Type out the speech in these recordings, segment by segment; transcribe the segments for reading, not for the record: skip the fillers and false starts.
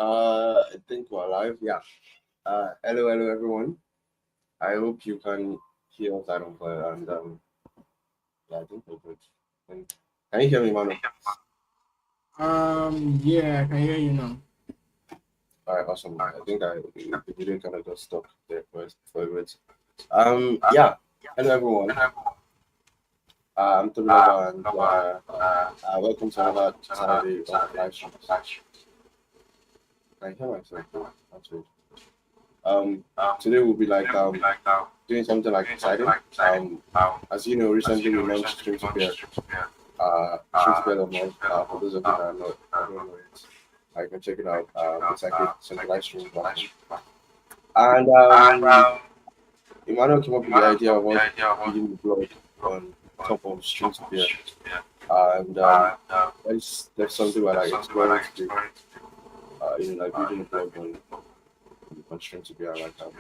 I think we're live. Yeah. Hello, everyone. I hope you can hear us out of and yeah, I think we're good. And can you hear me, Manu? Yeah, I can hear you now. All right, awesome. I think the video kind of got stuck there for a bit. Yeah. Hello, everyone. I'm Tobiloba, and welcome to another Saturday of live streams. I hear myself. That's weird. Um, Today will be like doing something like exciting. As you know, recently we launched StreamToPeer. StreamToPeer.net. For those of you that are not, I don't know it, I can check it out. It's like a centralized streaming platform. And Emmanuel came up with the idea of us building the blog on top of StreamToPeer. And that's something we're like exploring to do. Like building a blog on StreamToPeer, like the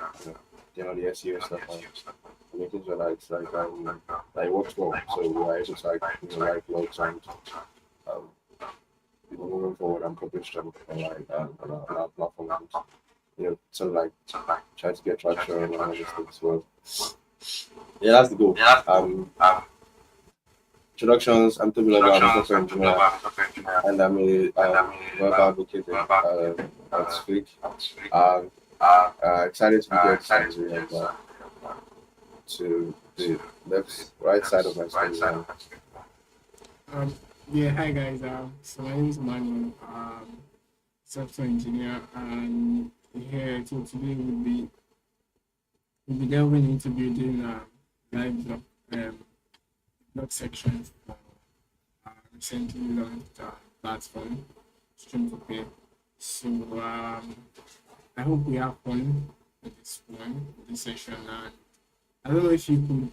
SEO stuff. Making sure that it's like it works well. So we are able to like write blogs and um, moving forward and publish them on our platform and sort of like try to get traction and all these things. Well, yeah, that's the goal. Introductions. I'm Tobiloba. I'm a software engineer, and I'm a web advocate at Speak. Um, Excited to be here today and to the right side of my screen. Um, yeah, hi guys. So my name is Emmanuel. Software engineer, and here so today we'll be delving into building live blog sections for recently launched platform Stream2PEER. So I hope we have fun with with this session. And I don't know if you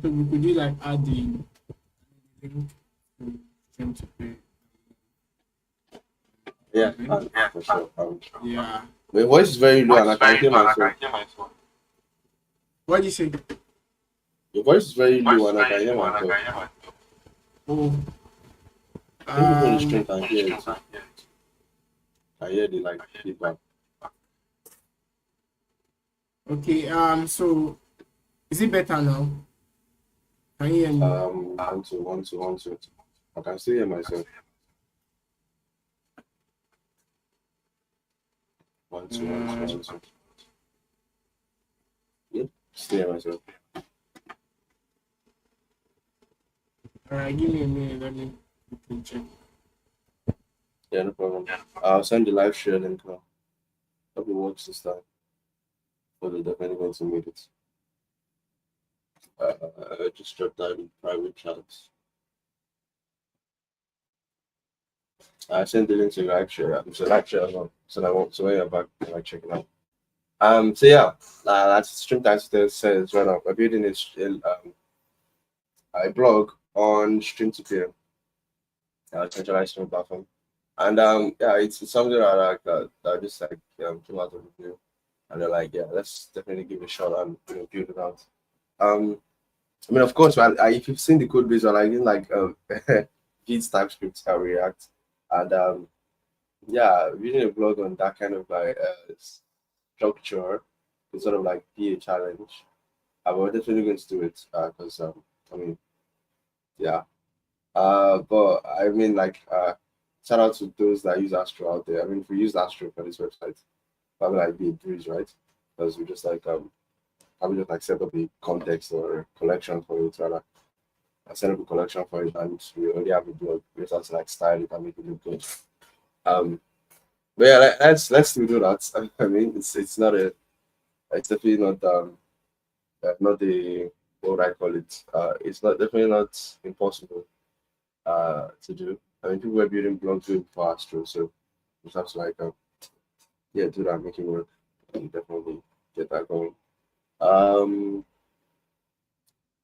could you like add the link to Stream2PEER? Yeah, for sure. Yeah. My voice is very low and I can hear myself. What do you say? Your voice is very low and I can hear myself. Oh, I think people in the stream um, can hear it. I hear the like feedback. okay. So is it better now? Can you hear me? One, two, one, two, one, two. I can still hear myself. One, two, one, two, one, two. Yep, still hear myself. All right. Give me a minute. Let me quickly check. Yeah, no problem. I'll send the live share link now. Hope it works this time. For the definitely going to meet it. Just drop that in private chats. I sent the link to live share. So live share as well. So I won't. So when you're back, you might check it out. So yeah, that's stream time says right now. We're building a blog on StreamToPeer, centralized streaming platform. And yeah, it's something that that just like came out of the blue, and they're like, yeah, let's definitely give it a shot and build it out. Um, I mean, of course, if you've seen the code base, I like in like Git, TypeScript, React, and yeah, reading a blog on that kind of like structure is sort of like be a challenge. We're definitely going to do it because I mean, yeah. But I mean, like, shout out to those that use Astro out there. I mean, if we use Astro for this website, that would like be a breeze, right? Because we just like probably just like set up a context or a collection for it, rather. I set up a collection for it, and we already have a blog. We just have to like style it and make it look good. Um, but yeah, let's still do that. I mean, it's definitely not the what would I call it? It's not definitely not impossible to do. I mean, people were building blogs doing for Astro, so we just have to like yeah, do that, make it work, and definitely get that going. Um,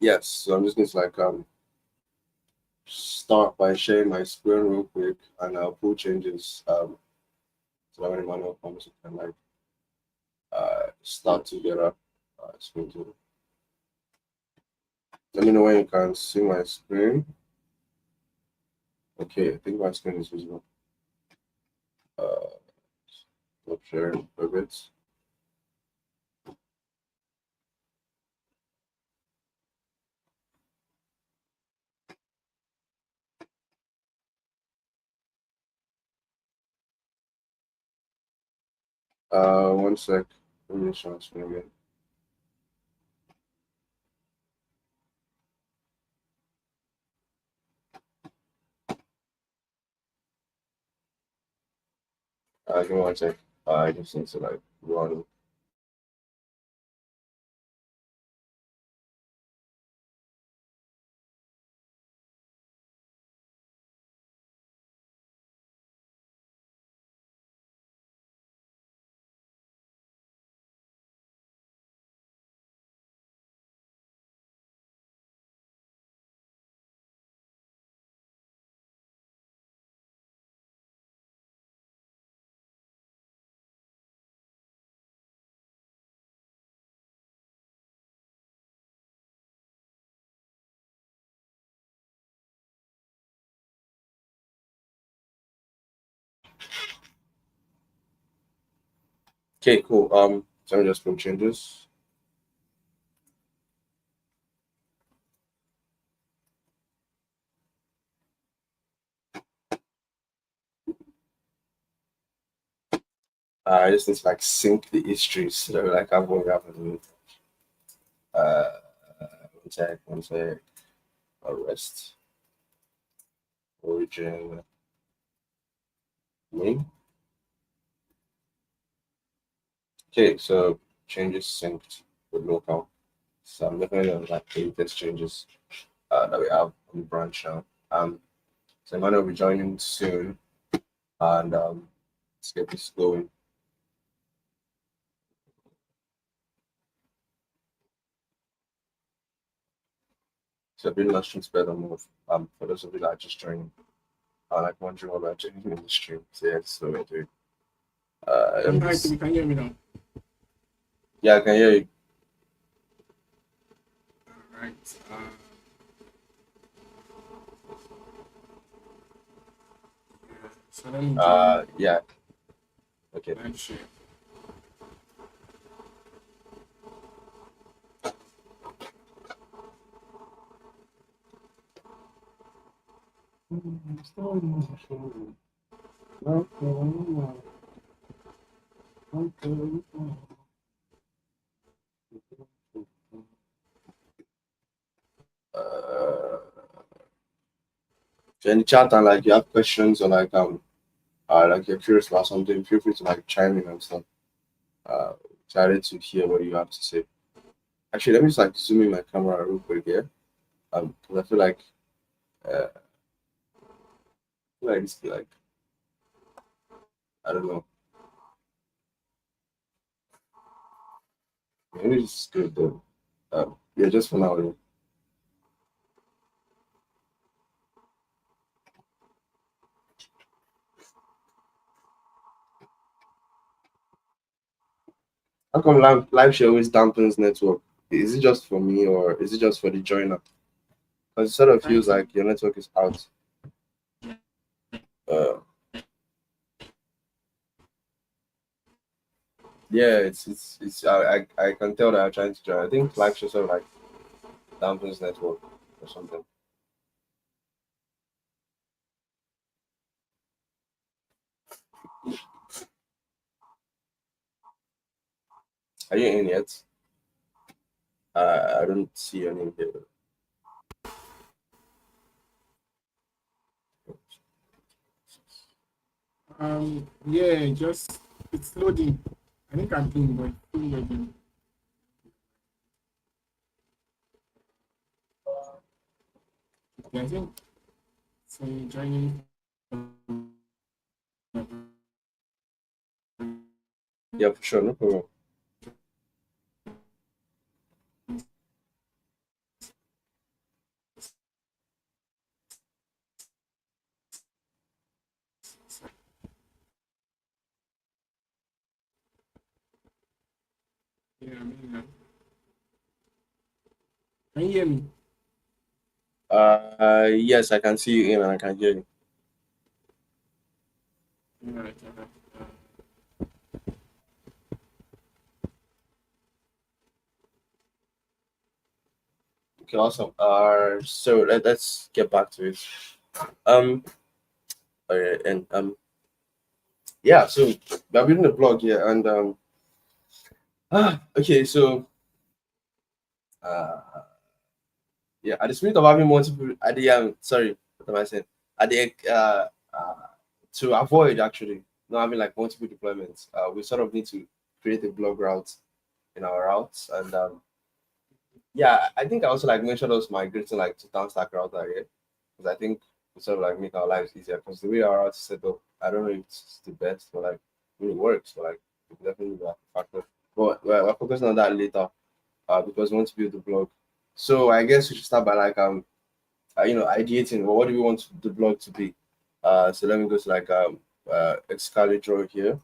yes, so I'm just going to like start by sharing my screen real quick, and I'll pull changes so that when Emmanuel comes, we can like start together. Screen to Let me know when you can see my screen. Okay, I think my screen is visible. Uh, Stop sharing. Perfect. One sec. Let me share screen again. Give me one sec. I just need to like run. Okay, cool. So I'm just from changes. I just need to like sync the histories so that we like have what we have to do. One sec. Arrest. Origin. Name. Okay, so changes synced with local. So I'm definitely gonna like the latest changes that we have on the branch now. So Emmanuel will be joining soon, and let's get this going. So building a stream better move. For those of you that are just joining, like wondering what we're doing in the stream. So yeah, just go into it. Let me Hi, just- Toby, can you hear me now? yeah, I can hear you. All right. So let me join Yeah. Okay. live share. Uh, so in the chat and like you have questions or like you're curious about something, feel free to like chime in and stuff. Excited to hear what you have to say. Actually, let me just like zoom in my camera real quick here. Because I feel like it's like I don't know. Maybe it's good though. Yeah, just for now. How come live share always dampens network? Is it just for me or is it just for the joiner? Because it sort of feels like your network is out. Uh, yeah, it's I can tell that I'm trying to join. I think live share sort of like dampens network or something. Are you in yet? I don't see your name here. Yeah, just it's loading. I think I'm in, but it's still loading. Yeah, I think so. You're joining. Yeah, for sure, no problem. Yeah, I'm in now. Can you hear me? Yes, I can see you in and I can hear you. All right, all right. Okay, awesome. So let's get back to it. Um, and yeah. So I'm reading the blog here, and okay. So uh, yeah. At the spirit of having multiple, at the sorry, what am I saying? At the to avoid actually not having like multiple deployments, we sort of need to create a blog route in our routes, and yeah, I think I also like mentioned us migrating like to downstack router here because I think we sort of like make our lives easier because the way our route is set up, I don't know if it's the best, but like it works. So like it definitely be a factor. But we're focusing on that later because we want to build the blog. So I guess we should start by like ideating. Well, what do we want the blog to be? So let me go to like Excalibur here.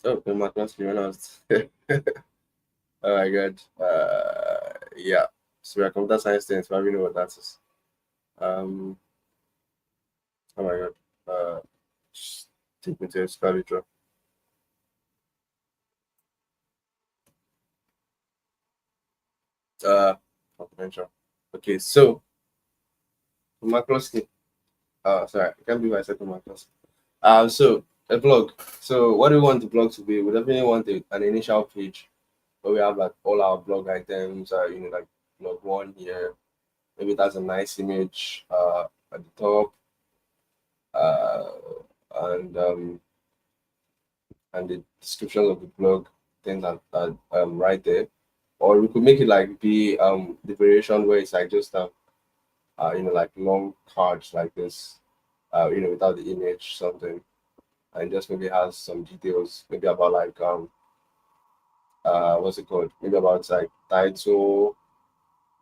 Oh, my class renounced. Oh my god. Yeah. So we're computer science students, but we know what that is. Um. Oh my god. Just take me to Excalibur. Uh, confidential. Okay. So McCloskey. Sorry, I can't believe I said McCloskey. So a blog. So what do we want the blog to be? We definitely want an initial page where we have like all our blog items. Like blog one here. Maybe that's a nice image at the top. Uh, and the description of the blog, things that right there. Or we could make it like be the variation where it's like just like long cards like this, without the image something, and just maybe has some details, maybe about like what's it called? Maybe about like title.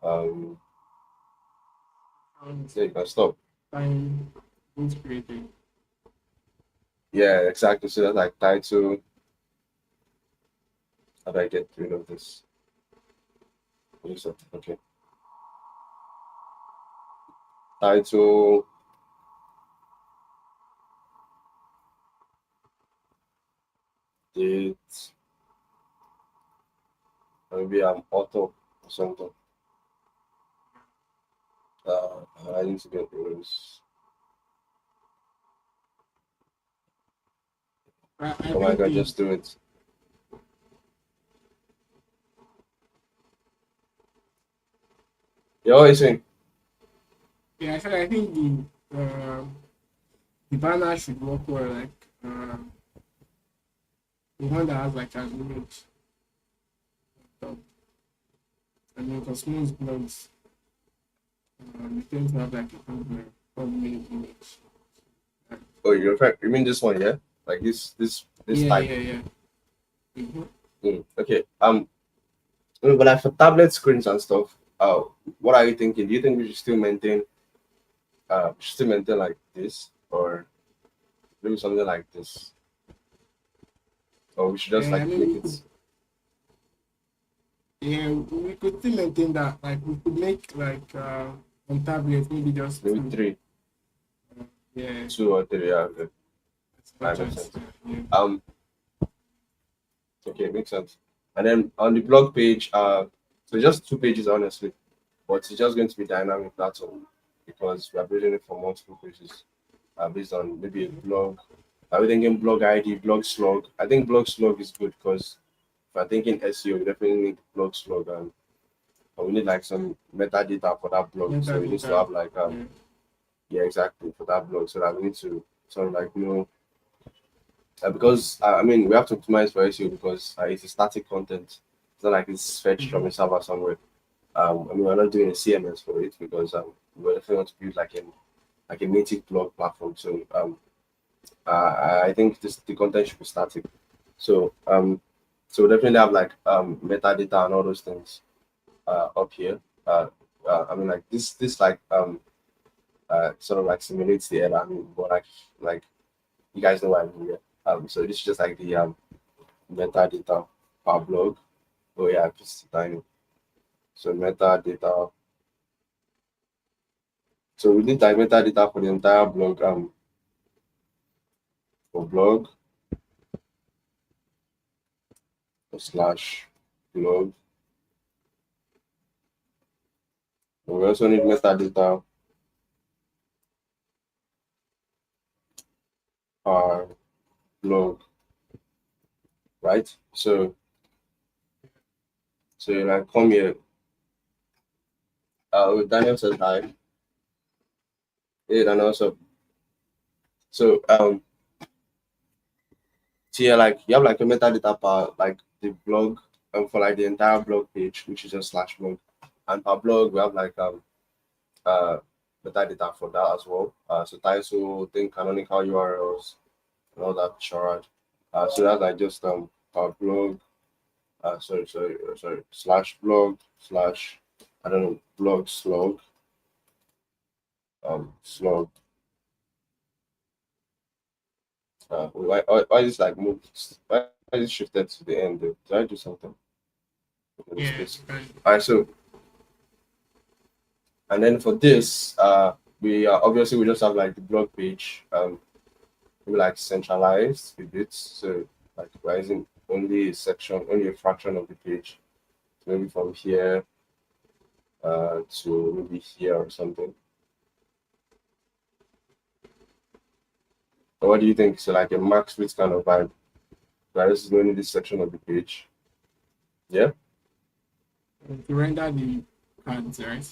Um, And yeah, you can stop. time both created. Yeah, exactly. So that's like title. How do I get rid of this? Okay. Title, date, maybe I'm author or something. I need to get those. I Oh my think god, the just do it. You're always saying, yeah, I said I think the banner should work well, like the one that has like an image on top. I mean, because most blogs they tend to have like a thumbnail image. Like, oh, you mean this one, yeah? Like this yeah, type. yeah, yeah. Mm-hmm. Okay. But like for tablet screens and stuff, what are you thinking? Do you think we should still maintain, like this, or maybe something like this, or we should just I like mean, make it we could still maintain that. Like, we could make like on tablet maybe just maybe two. three, Yeah, 2 or 3? Yeah, okay. as That much makes as sense. yeah. Um, okay, makes sense. And then on the blog page, so just 2 pages honestly, but it's just going to be dynamic. That's all, because we are building it for multiple pages, based on maybe a blog. Are we thinking blog ID, blog slug? I think blog slug is good because if I'm thinking SEO, we definitely need blog slug, and we need like some metadata for that blog. So we need to Metadata. have like Yeah. yeah, exactly, for that blog. So that we need to sort of like because I mean we have to optimize for SEO because it's a static content. It's not like it's fetched from Mm-hmm. a server somewhere. I mean we're not doing a CMS for it because we definitely want to build like a native blog platform. So I think the content should be static. So so we definitely have like metadata and all those things up here. I mean like this like sort of like simulates the error. I mean, but like you guys know what I mean. Yeah. So this is just like the metadata per blog. Oh yeah, just tiny. So metadata. So we did like metadata for the entire blog. For blog slash blog. We also need metadata, our blog, right? So you like come here. Daniel says hi. Hey, Daniel, what's up? So so yeah, like you have like a metadata part, like the blog, for like the entire blog page, which is just slash blog, and per blog we have like uh metadata for that as well. So title, then canonical URLs and all that charade. So that's like just per blog. Sorry, slash blog slash I don't know blog slog. Why is this like moved? Why is it shifted to the end? Did I do something in this Yeah, space? right. All right, so and then for this, we obviously we just have like the blog page, maybe like centralized with it. So like we're using only a section, only a fraction of the page, maybe from here to maybe here or something. So what do you think? So like a max width kind of vibe. Right, this is only this section of the page. Yeah. To render the cards, right?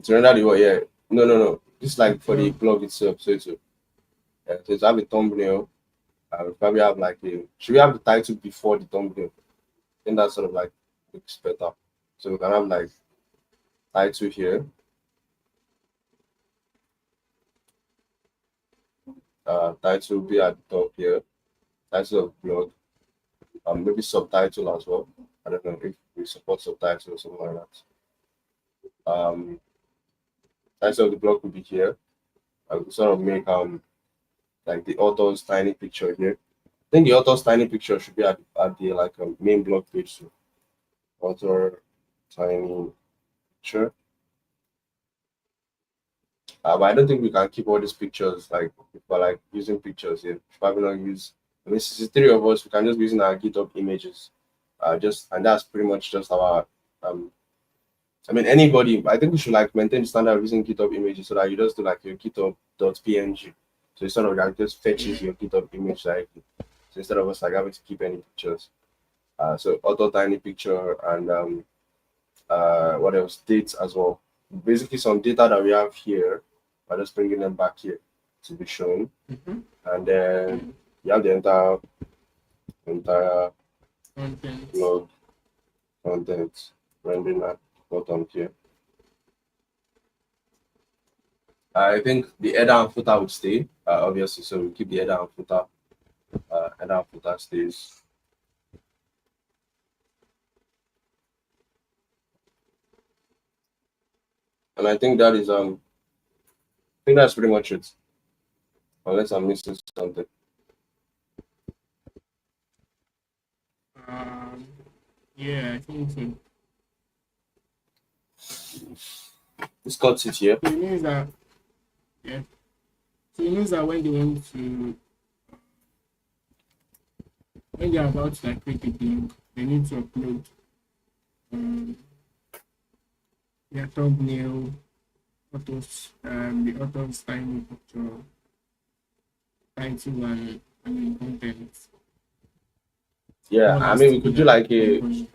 To render the what? Yeah. No. This is The like for the blog. blog itself. So to have a thumbnail, we probably have like a. Should we have the title before the thumbnail? I think that sort of like looks better. So we can have like title here. Title will be at the top here. Title of blog. Maybe subtitle as well. I don't know if we support subtitle or something like that. Title of the blog will be here. I will sort of make like the author's tiny picture here. I think the author's tiny picture should be at the like main blog page. So author tiny picture. But I don't think we can keep all these pictures like if we're like using pictures here. Probably not use. I mean, 63 of us. We can just be using our GitHub images. Just and that's pretty much just our. I mean, anybody. I think we should like maintain the standard of using GitHub images so that you just do like your GitHub.png. So it sort of like just fetches your GitHub image directly. So instead of us like having to keep any pictures. So auto tiny picture and what else? Dates as well. Basically, some data that we have here. I'm just bringing them back here to be shown, Mm-hmm. and then you have the entire Content. blog content rendering at bottom here. I think the header and footer would stay, obviously. So we keep the header and footer. Header and footer stays. And I think that is I think that's pretty much it. Unless I'm missing something. Um, yeah, I think so. This cuts it here. So it means that yeah. So it means that when they want to when they're about to like create a blog, they need to upload um, their thumbnail, the author's tiny picture, title, and content. Yeah, All I has mean to we be could do like like a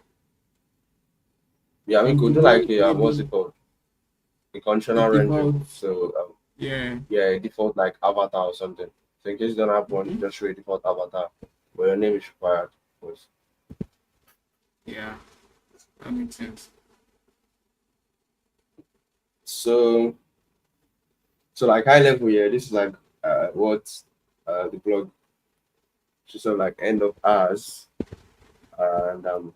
yeah, I mean we could do like a what's it called? A the conditional rendering. default. So Yeah. yeah, a default like avatar or something. So in case you don't have one, Mm-hmm. just show a default avatar where your name is required. Of course. Yeah, that makes sense. So like high level here, this is like what the blog should sort of like end up as, and the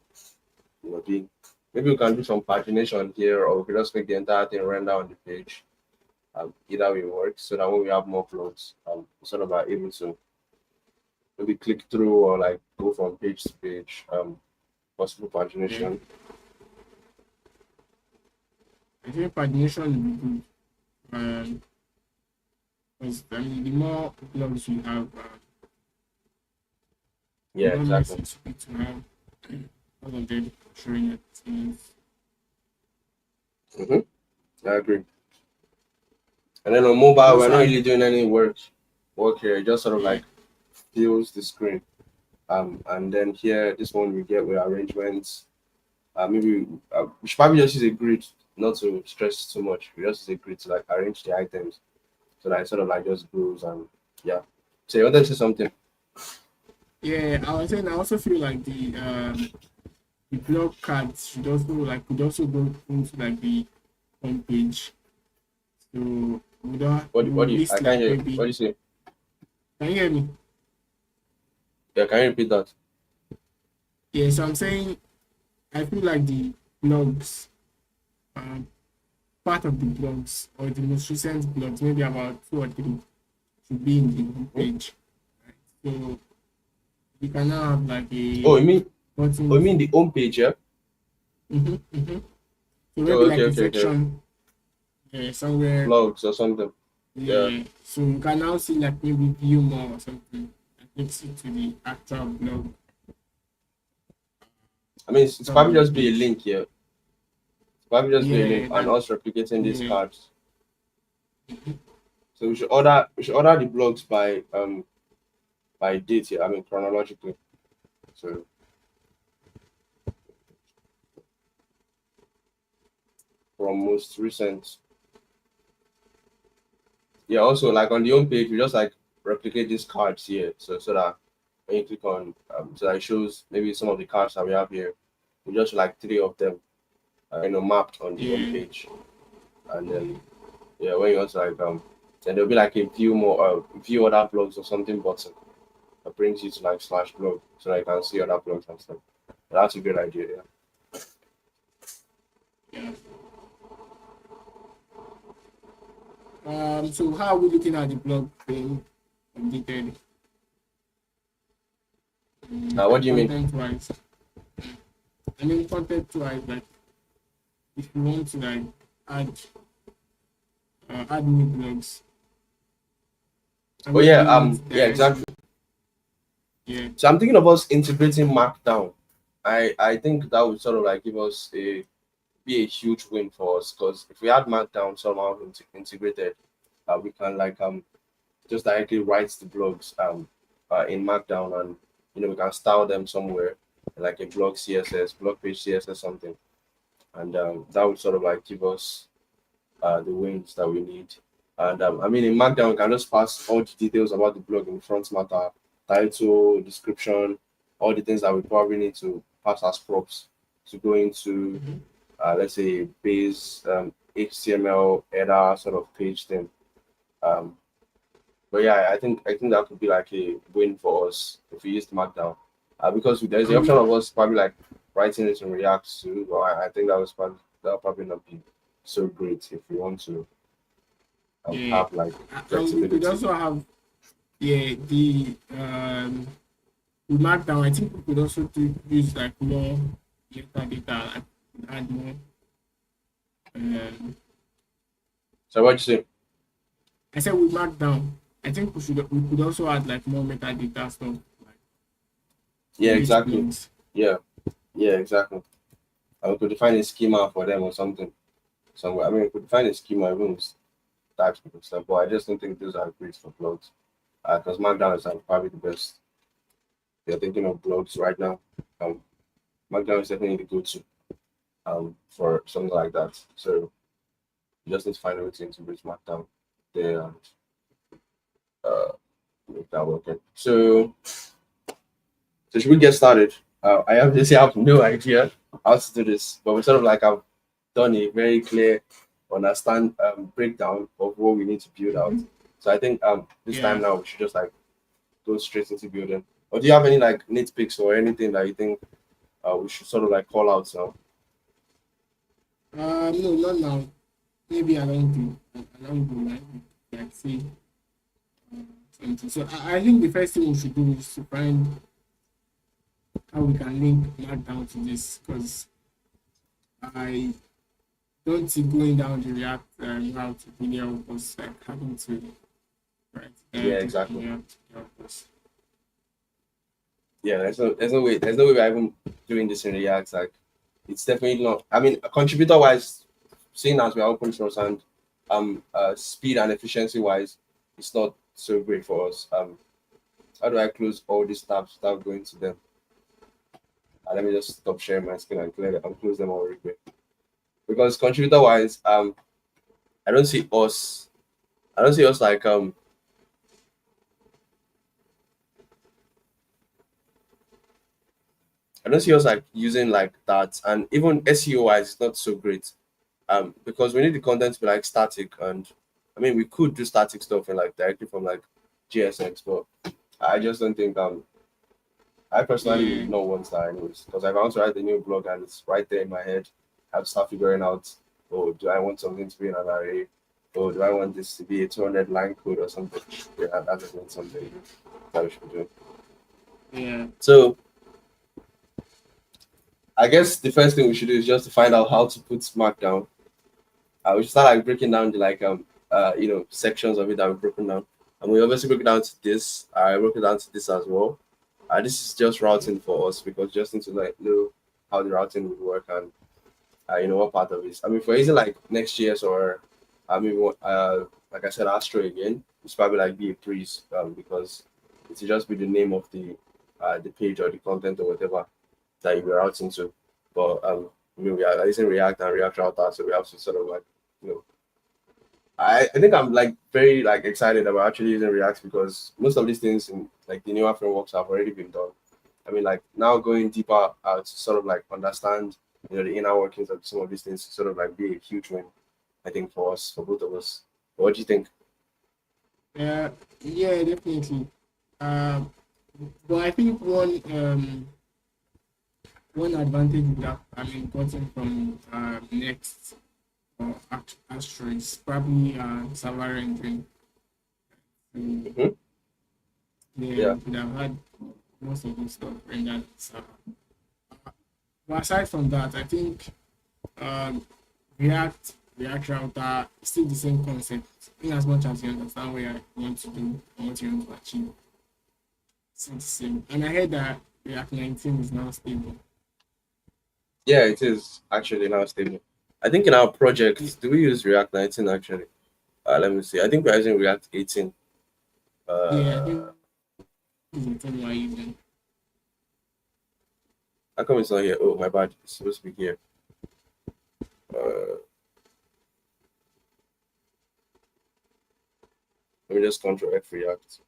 maybe we can do some pagination here, or we can just make the entire thing render on the page. Either way works, so that when we have more blogs, sort of are able to maybe click through or like go from page to page. Possible Yeah. pagination. I think pagination will be good. Because I mean, the more blogs you have, the Yeah, more exactly. message to have all of them showing your things. I agree. And then on mobile, we're Also, not really doing any work here. It just sort of yeah, like fills the screen. And then here, this one we get with arrangements. Maybe we should probably just use a grid, not to stress too much. We just use a grid to like arrange the items so that it sort of like just goes and yeah. So you wanted to say something? yeah. I was saying I also feel like the blog cards should also like could also go into like the homepage. So we don't What we do you? I list can't like hear. What maybe. do you say? Can you hear me? Yeah, can you repeat that? Yeah. So I'm saying I feel like the blogs, um, part of the blogs or the most recent blogs, maybe about two or three, should be in the Hmm? homepage. Right? So you can now have like Oh, a you mean button. the home page? Yeah. Mm-hmm. So maybe Oh, like a okay. section somewhere. Blogs or something. Yeah. Yeah. So you can now see like maybe view more or something that takes you to the actual blog I mean, it's probably summary just be a page. link here. Probably just be a link Yeah, and that us replicating these yeah. cards. So we should order the blogs by date here. I mean chronologically. So from most recent. Yeah, also like on the home page, we just like replicate these cards here. So that when you click on so that it shows maybe some of the cards that we have here. We just like three of them, mapped on the home Yeah. page. And then yeah, when you also like then there'll be like a view other blogs or something button that brings you to like slash blog so that you can see other blogs and stuff. That's a good idea, yeah. Yeah. So how are we looking at the blog being updated? Now what Like do you mean? content wise. I mean content wise, like if you want to like add add new blogs, are Oh we yeah, doing it yeah, directly? exactly. Yeah. So I'm thinking of us integrating Markdown. I think that would sort of like give us a be a huge win for us because if we had Markdown somehow integrated, we can like just directly write the blogs in Markdown and we can style them somewhere like a blog CSS, blog page CSS something, and that would sort of like give us the wins that we need. And I mean, in Markdown, we can just pass all the details about the blog in front matter, title, description, all the things that we probably need to pass as props to go into, Mm-hmm. let's say, base HTML header sort of page thing. Um, but yeah, I think that could be like a win for us if we used Markdown, because there's the And option we of us probably like writing it in React too. But I think that would probably not be so great if we want to yeah. have like And we could flexibility. also have the with Markdown, I think we could also use like more metadata, like add more. Um, So what you say? I said with Markdown, I think we could also add like more metadata stuff like Yeah, for each exactly. blogs. Yeah, yeah, exactly. And we could define a schema for them or something somewhere. I mean, we could define a schema even with TypeScript and stuff. But I just don't think those are great for blogs because Markdown is like, probably the best. If you're thinking of blogs right now, um, Markdown is definitely the go-to for something like that. So you just need to find a way to integrate Markdown there and uh, make that working. So should we get started? I obviously have no idea how to do this, but we sort of like have done a very clear understand breakdown of what we need to build out. Mm-hmm. So I think this time Yeah. now we should just like go straight into building. Or do you have any like nitpicks or anything that you think we should sort of like call out now? No, not now. Maybe along the line, like see something. So I think the first thing we should do is to find how we can link Markdown to this because I don't see going down the React route really help us like having to write Yeah, everything in exactly. React help us. Yeah, there's no way we're even doing this in React. Like it's definitely not. I mean, contributor wise, seeing as we are open source and speed and efficiency wise, it's not so great for us. How do I close all these tabs without going to them? Let me just stop sharing my screen and clear and close them all real quick. Because contributor wise, I don't see us. I don't see us like I don't see us like using like that, and even SEO wise, it's not so great. Because we need the content to be like static, and I mean we could do static stuff and like directly from like GSX, but I just don't think I personally Yeah, would not want that anyways. Because if I want to write a new blog and it's right there in my head, I have to start figuring out, oh, do I want something to be in an array? Or do I want this to be a 200 line code or something? Yeah, that isn't something that we should do. yeah, So I guess the first thing we should do is just to find out how to put Markdown. We should start like breaking down the like sections of it that we've broken down. And we obviously broke it down to this. I broke it down to this as well. This is just routing for us because just need to like know how the routing would work and what part of it. I mean, for using like Next.js or I mean, like I said, Astro again, it's probably like be a breeze because it will just be the name of the page or the content or whatever that you were routing to. But I mean, we are using React and React Router, so we have to sort of like you know. I think I'm like very like excited about actually using React because most of these things in like the newer frameworks have already been done. I mean, like now going deeper to sort of like understand the inner workings of some of these things, sort of like be a huge win. I think for us, for both of us. What do you think? yeah, yeah, definitely. Um, but I think one advantage we have, I mean, gotten from Next or Astro is probably server rendering. So Hmm. yeah, Yeah, we could have had most of the stuff rendered server. But aside from that, I think um, React Router is still the same concept. In as much as you understand what you want to do and what you want to achieve, it's still the same. And I heard that React 19 is now stable. yeah, it is actually now stable. I think in our Y- project, do we use React 19 actually? Let me see. I think we're using React 18. Yeah, I Uh, think it's the thing we're using. how come it's not here? Oh, my bad. It's supposed to be here. Uh, let me just Control F React.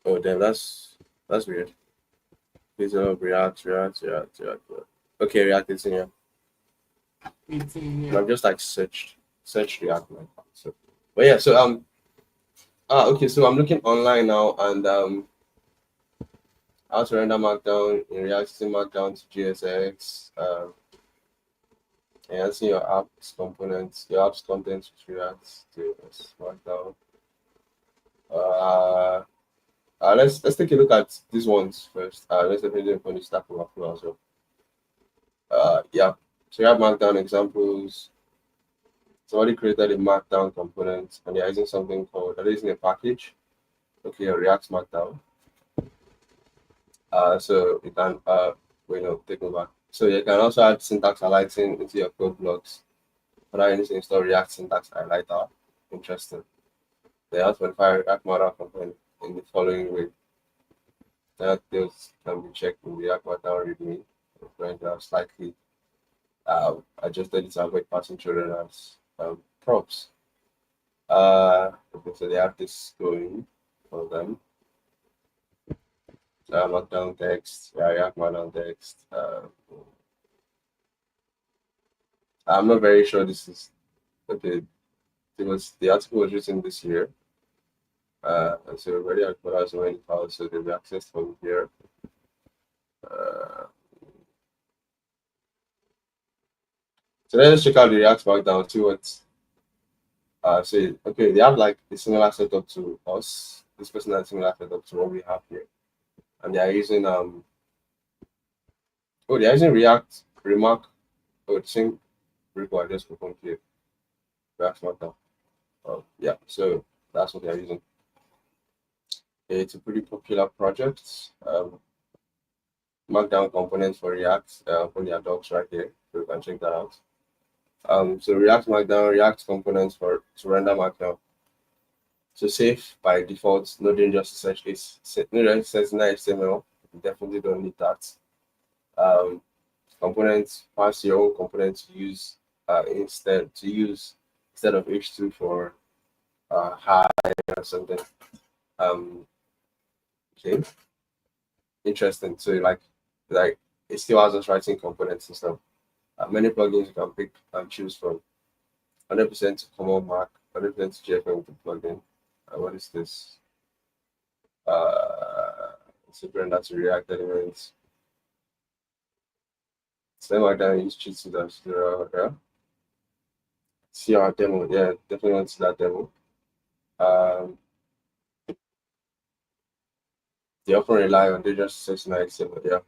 Oh, damn, that's weird. Please React. Okay, React is in here. 18, And yeah. I've just like searched React like that. So, but yeah, so okay, so I'm looking online now and how to render Markdown in React using Markdown to GSX. And see your apps components, your apps contents with React to Markdown. Uh, let's take a look at these ones first. Let's definitely look on the Stack Overflow as well. Yeah. So you have Markdown examples. Somebody created a Markdown component and they're using something called, they're using a package. Okay, a React Markdown. So you can take over. So you can also add syntax highlighting into your code blocks. But I need to install React syntax highlighter. Interesting. They have to modify React model component in the following way. That those can be checked in React Markdown README. When they are slightly adjusted to avoid passing children as props. Okay, so they have this going for them. Markdown text, React Markdown text. I'm not very sure this is okay. It was the article was written this year. And so already I put out so many files, so they'll be accessed from here. Uh, so let's check out the React Markdown, see what say. Okay, they have like a similar setup to us. This person has a similar setup to what we have here. And they are using they're using React Remark. Oh, the same repo I just opened here. React Markdown. Yeah, so that's what they're using. It's a pretty popular project. Markdown component for React. Put their docs right here, so you can check that out. So React Markdown, React components for to render Markdown. So safe by default, no dangerous essentially. No dangerous in HTML. You definitely don't need that. Um, Components, pass your own components to use instead of H2 for high or something. Um, okay, interesting. So like it still has us writing components and stuff. Many plugins you can pick and choose from. 100% common mark, 100% JFM with the plugin. What is this? It's a brand that's React Elements. Same like that, use cheats to yeah. See our demo, yeah, definitely want to see that demo. Um, they often rely on dangerous 697, yeah.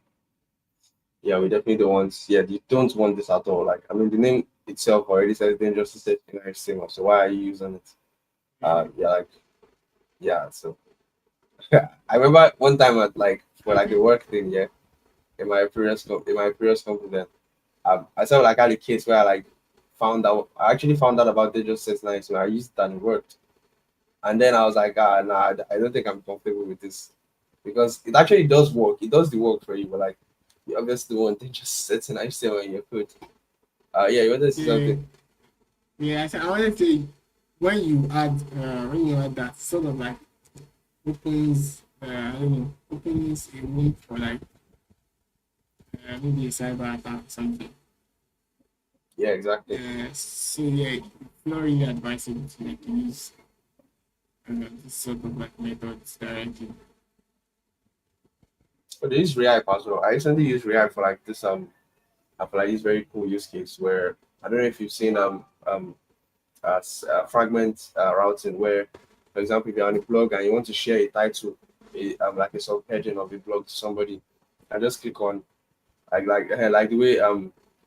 Yeah, we definitely don't want, yeah, you don't want this at all. Like, I mean, the name itself already says dangerous 697, so why are you using it? Yeah, like, yeah, so I remember one time at like, for like a work thing, yeah, in my previous company, then I saw like had a case where I like I actually found out about dangerous 697, so I used it and it worked. And then I was like, nah, I don't think I'm comfortable with this because it actually does work. It does the work for you, but like you obviously want to just set an HTML in your code. Yeah, you want to see Yeah, something? yeah. I wanted to say when you add that sort of like I don't know, opens a way for like maybe a cyber attack or something. Yeah, exactly. So yeah, it's not really advisable to like use this sort of like methods directly. But they use React as well. I recently used React for like this I feel like this very cool use case where I don't know if you've seen fragment routing where, for example, if you're on a blog and you want to share a title, like a subheading of a blog to somebody, and just click on like the way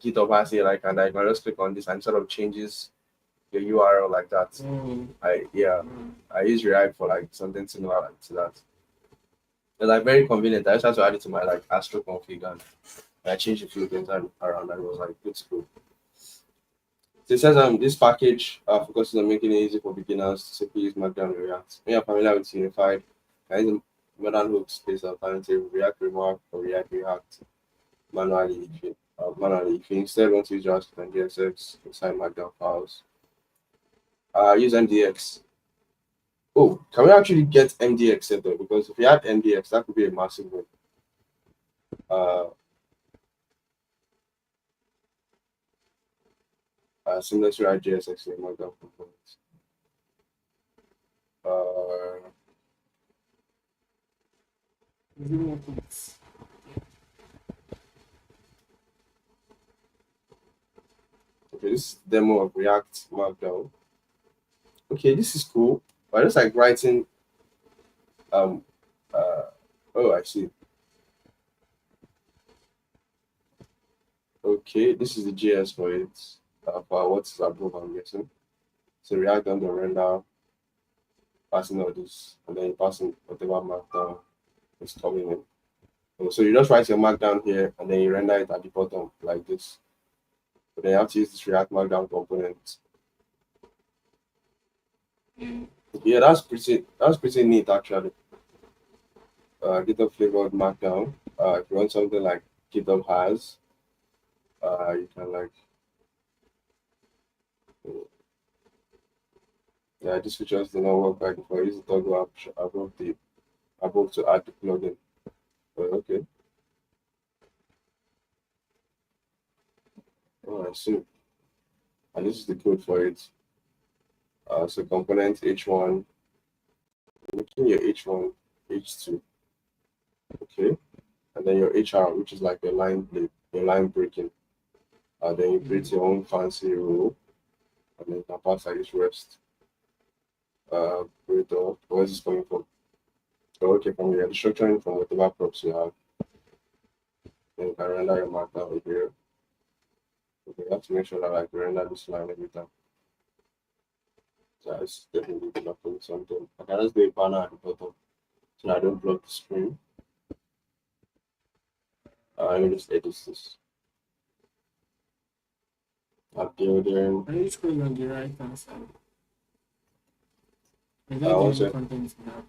GitHub has it, like, and I can just click on this and sort of changes your URL like that. Oh, I yeah, oh, I use React for like something similar like to that. It's like very convenient. I just had to add it to my like Astro config and I changed a few things around and it was like good to go. So it says this package focuses on making it easy for beginners to simply use Markdown and React. When you're familiar with Unified, there is a modern hook space alternative, React Remark or React manually. If you instead want to use JavaScript and JSX inside Markdown files, use MDX. Oh, can we actually get MDX set though? Because if you had MDX, that could be a massive win. Uh, Similar to our JSX in Markdown components. Uh, zero points. okay, this is demo of React Markdown. Okay, this is cool. But I just like writing. Um, uh, oh, I see. Okay, this is the JS for it. For what's above, I'm guessing. So React on the render, passing all this, and then you passing whatever markdown is coming in. So you just write your markdown here, and then you render it at the bottom like this. But then you have to use this React markdown component. Yeah, that's pretty neat actually. GitHub flavored markdown. If you want something like GitHub has, you can like yeah, this features do not work by default. Use the toggle option above to add the plugin. Okay. Oh, I see. And this is the code for it. So component H1, making your H1, H2. Okay. And then your HR, which is like your line breaking. Then you create your own fancy rule, and then you can pass like this rest. Operator. Where is this coming from? So, okay, from your structuring from whatever props you have. Then you can render your markdown over here. Okay, you have to make sure that like you render this line every time. So it's definitely developing something. I can just do a banner at the bottom so that I don't block the screen. Let me just edit this. Uploading. Can you scroll on the right hand side? Is that the One only sec. content you have?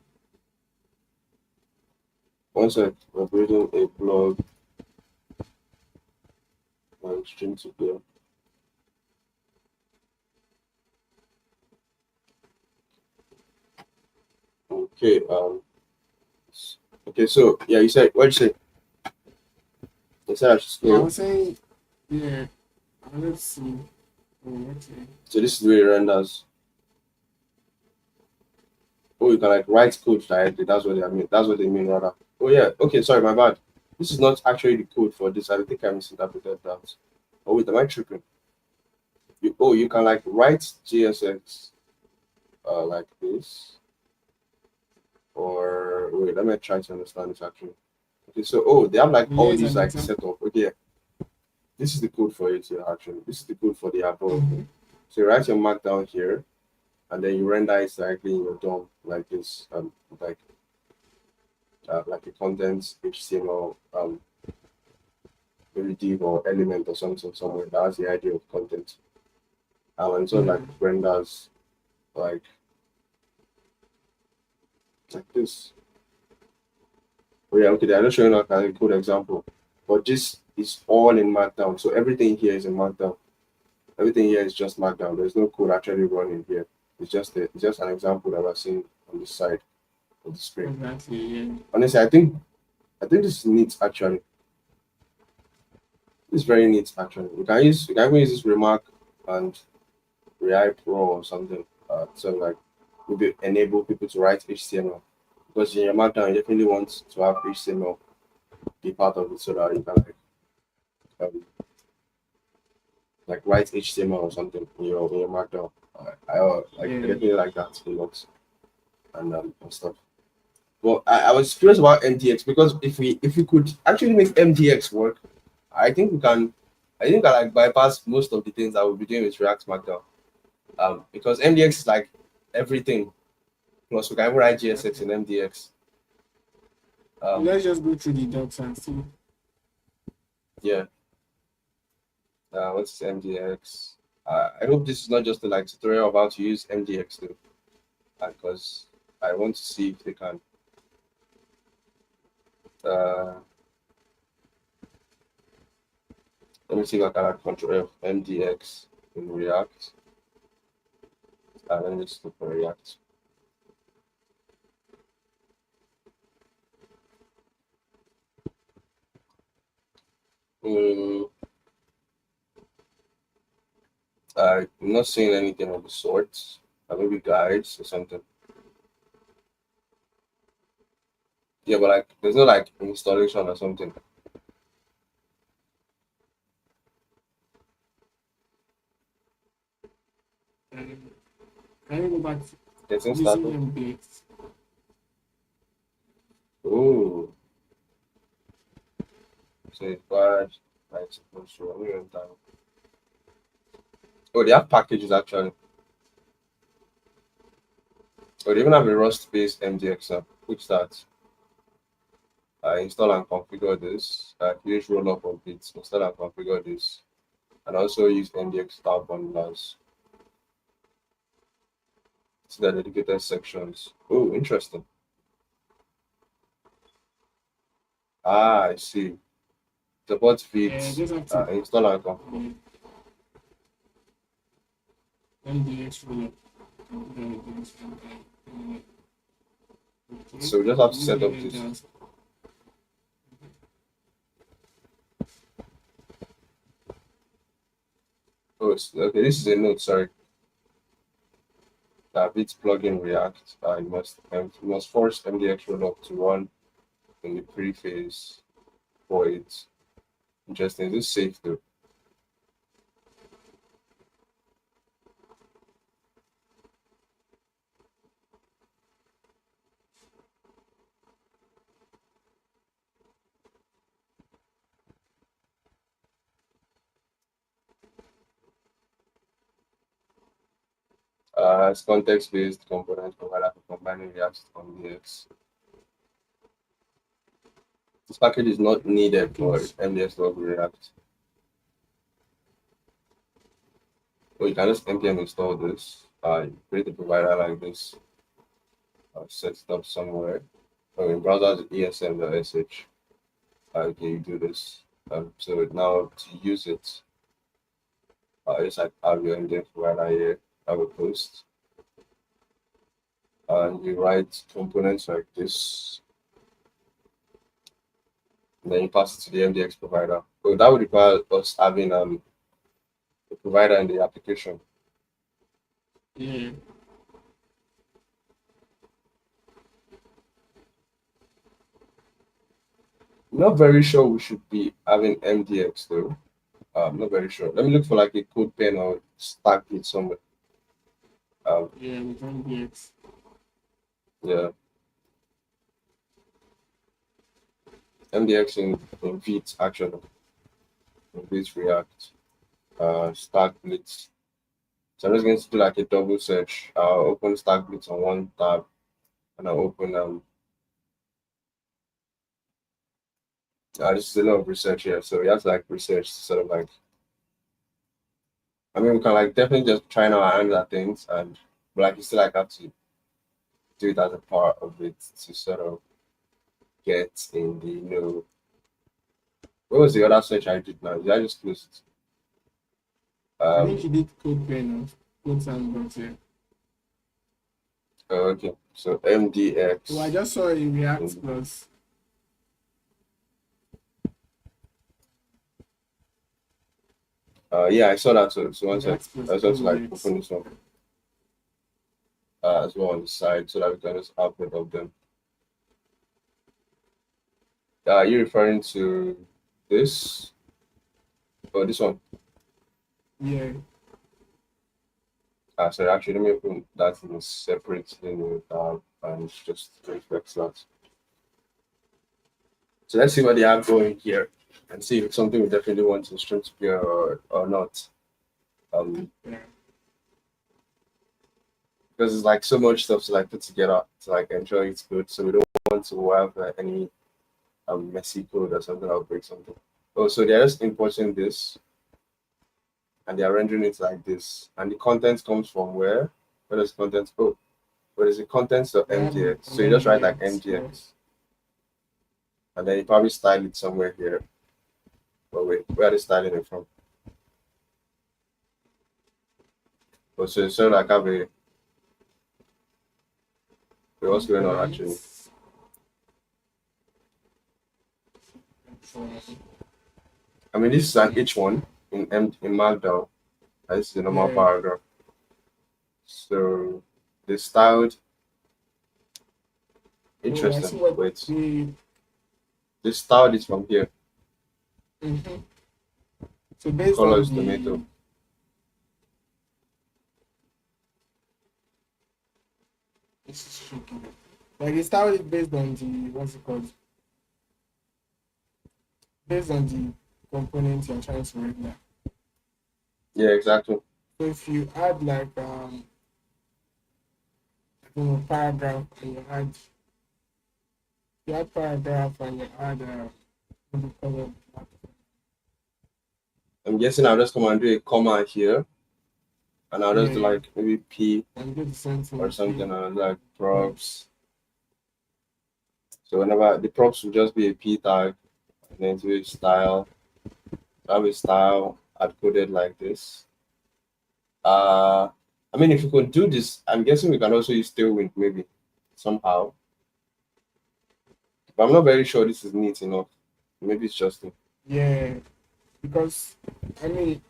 One sec. We're building a blog on STREAM2PEER. Okay. Okay. So yeah, you said what did you say? You said I should Yeah, I scroll. was saying, yeah, let's see. Oh, okay. So this is where it renders. Oh, you can like write code directly. That's what they mean. That's what they mean rather. Oh yeah. Okay. Sorry, my bad. This is not actually the code for this. I think I misinterpreted that. Oh wait, am I tripping? You can like write JSX like this, or wait, let me try to understand this actually. Okay, so they have like Here all is these an like example. setup. Okay, this is the code for it here actually. This is the code for the above. Mm-hmm. So you write your markdown here, and then you render it directly in your DOM like this, like a content HTML maybe div or element or something somewhere. That's the idea of content. And so like Mm-hmm. renders like this. Oh yeah, okay, they're just showing like a good example. But this is all in Markdown. So everything here is in Markdown. Everything here is just Markdown. There's no code actually running here. It's just an example that we're seeing on the side of the screen. Exactly, yeah. Honestly, I think this is neat actually. It's very neat actually. You can even use this remark and React Pro or something. So like maybe enable people to write HTML. Because in your Markdown you definitely want to have HTML be part of it so that you can um, like write HTML or something in your Markdown. I Yeah. definitely like that a lot and stuff. Well, I was curious about MDX because if we could actually make MDX work, I think we can. I think I like bypass most of the things that we'll be doing with React Markdown. Because MDX is like everything. Plus, we can even write GSX in MDX. Let's just go through the docs and see. Yeah. What's MDX? I hope this is not just a like tutorial about how to use MDX though, because I want to see if they can. Uh, Let me see if I can add Control F MDX in React. Let me just look for React. Mm, I'm not seeing anything of the sort. Maybe guides or something. Yeah, but like there's no like installation or something. Um, can you go back to Getting using started. MBX? Oh, so it's bad. Like supposed to. Let me run down. Oh, they have packages actually. Oh, they even have a Rust-based MDX app. Which that install and configure this. Use roll-up of bits. Install and configure this, and also use MDX style bundlers. See the dedicated sections. Oh, interesting. I see. Support Yeah, feeds. just have to Install and configure. MBX roll Okay. So we just have to Move set the up head this. down. Oh, okay. This is a note. Sorry. Bits plugin React. You must force MDX rollup to run in the pre-phase for it. Interesting. Is this safe though? It's context-based component provider for combining React with MDX. package is not needed for MDX to React. So you can just npm install this. Create a provider like this. Set it up somewhere. So in browser esm.sh. Okay, you do this. So now to use it, just like have your MDX provider here. Have a post. And you write components like this. And then you pass it to the MDX provider. So that would require us having a provider in the application. Yeah. Not very sure we should be having MDX though. I'm not very sure. Let me look for like a code pen or stack it somewhere. Yeah, with MDX. Yeah. MDX in Vite actually. In Vite React. Stack Blitz. So I'm just going to do like a double search. I'll open Stack Blitz on one tab and I'll open this is a lot of research here. So we have to like research sort of like I mean we can like definitely just try our hands at things but like you still like have to do it as a part of it to sort of get in the what was the other search I did now? Did I just close it? I think you did code pen or code sandbox, yeah. Okay, so MDX. So I just saw in React Plus. Yeah, I saw that too. So one sec, React Plus I just like MDX. open this one as well on the side so that we can just output of them. Are you referring to this or this one? Yeah. So actually, let me open that in a separate tab and just reflex that. So let's see what they have going here and see if it's something we definitely want to STREAM2PEER or not. Yeah. Because it's like so much stuff to like put together to like ensure it's good. So we don't want to have any messy code or something that will break something. Oh, so they're just importing this and they're rendering it like this. And the content comes from where? Where does content go? Where is the contents of MDX? So you just write like MDX. And then you probably style it somewhere here. But wait, where are they styling it from? Oh, so it's sort of like have a wait, what's going on actually? I mean, this is an H1 in Markdown. This is the normal paragraph. So they styled. Interesting. Wait. They styled it from here. Mm-hmm. So based color on is tomato. This is tricky. Like they started based on the what's it called? Based on the components you're trying to render. Yeah, exactly. So if you add like paragraph and you add paragraph and you add color. I'm guessing I'll just come and do a comma here. And I'll just do like maybe P or something and like props. So whenever the props will just be a P tag and then to a style. Have a style coded like this. I mean if you could do this, I'm guessing we can also use Tailwind maybe somehow. But I'm not very sure this is neat enough. Maybe it's just me. Yeah, because I mean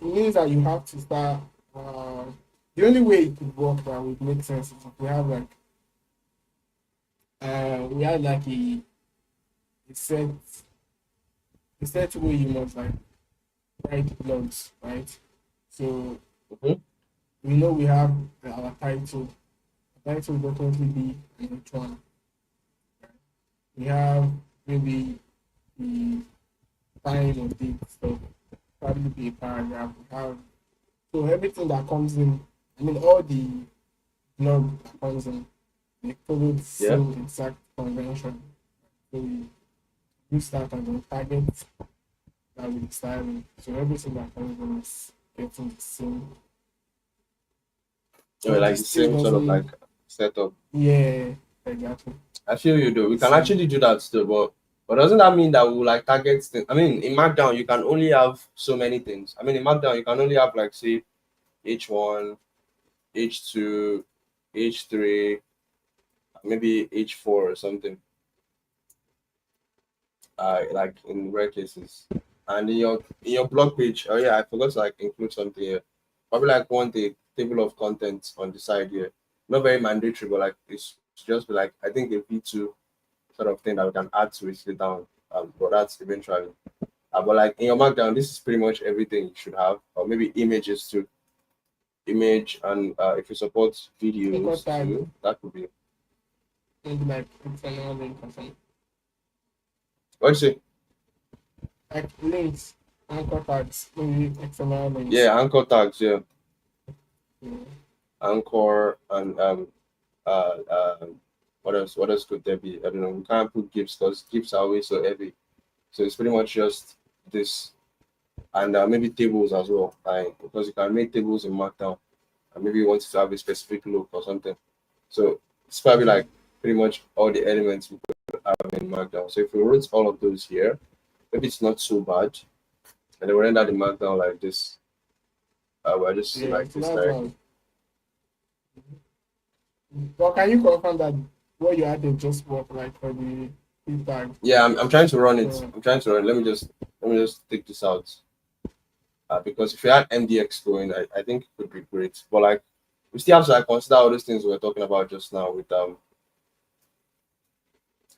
it means that you have to start the only way it could work that would make sense is if we have like we had like a set way you must like write blogs, right? So we know we have our title. The title will definitely be an H1. We have maybe the time or date stuff, probably be a paragraph. We have so everything that comes in, I mean all the blog that comes in, they follow the same exact convention. So use that as a target that we decided. So everything that comes in is getting the same. Or But like this the still same sort of like doesn't. setup. Yeah, exactly. I feel you do. We can So actually do that still, but doesn't that mean that we will like target things? I mean, in Markdown you can only have so many things. I mean, in Markdown you can only have like say H1, H2, H3, maybe H4 or something. Like in rare cases. And in your blog page, oh yeah, I forgot to like include something here. Probably like want a table of contents on the side here. Not very mandatory, but like it's just be like I think a V2 sort of thing that we can add to it later on. But that's eventually. But like in your markdown, this is pretty much everything you should have, or maybe images too. Image and if you support anchor videos tag too, that could be. maybe like external link or something. What you say? Like links, anchor tags, maybe external links. Yeah, anchor tags. Yeah, Yeah. anchor and uh, uh what else? What else could there be? I don't know. We can't put gifs because gifs are always so heavy. So it's pretty much just this and maybe tables as well. Like because you can make tables in Markdown and maybe you want to have a specific look or something. So it's probably Okay. like pretty much all the elements we could have in Markdown. So if we wrote all of those here, maybe it's not so bad. And then we render the Markdown like this. We'll just see Yeah, like so this that's directly. how. But can you confirm that what you added just work like for the free tag? Yeah, I'm trying to run it. So I'm trying to run. Let me just take this out. Because if you had MDX going, I think it could be great. But like we still have to like consider all those things we were talking about just now with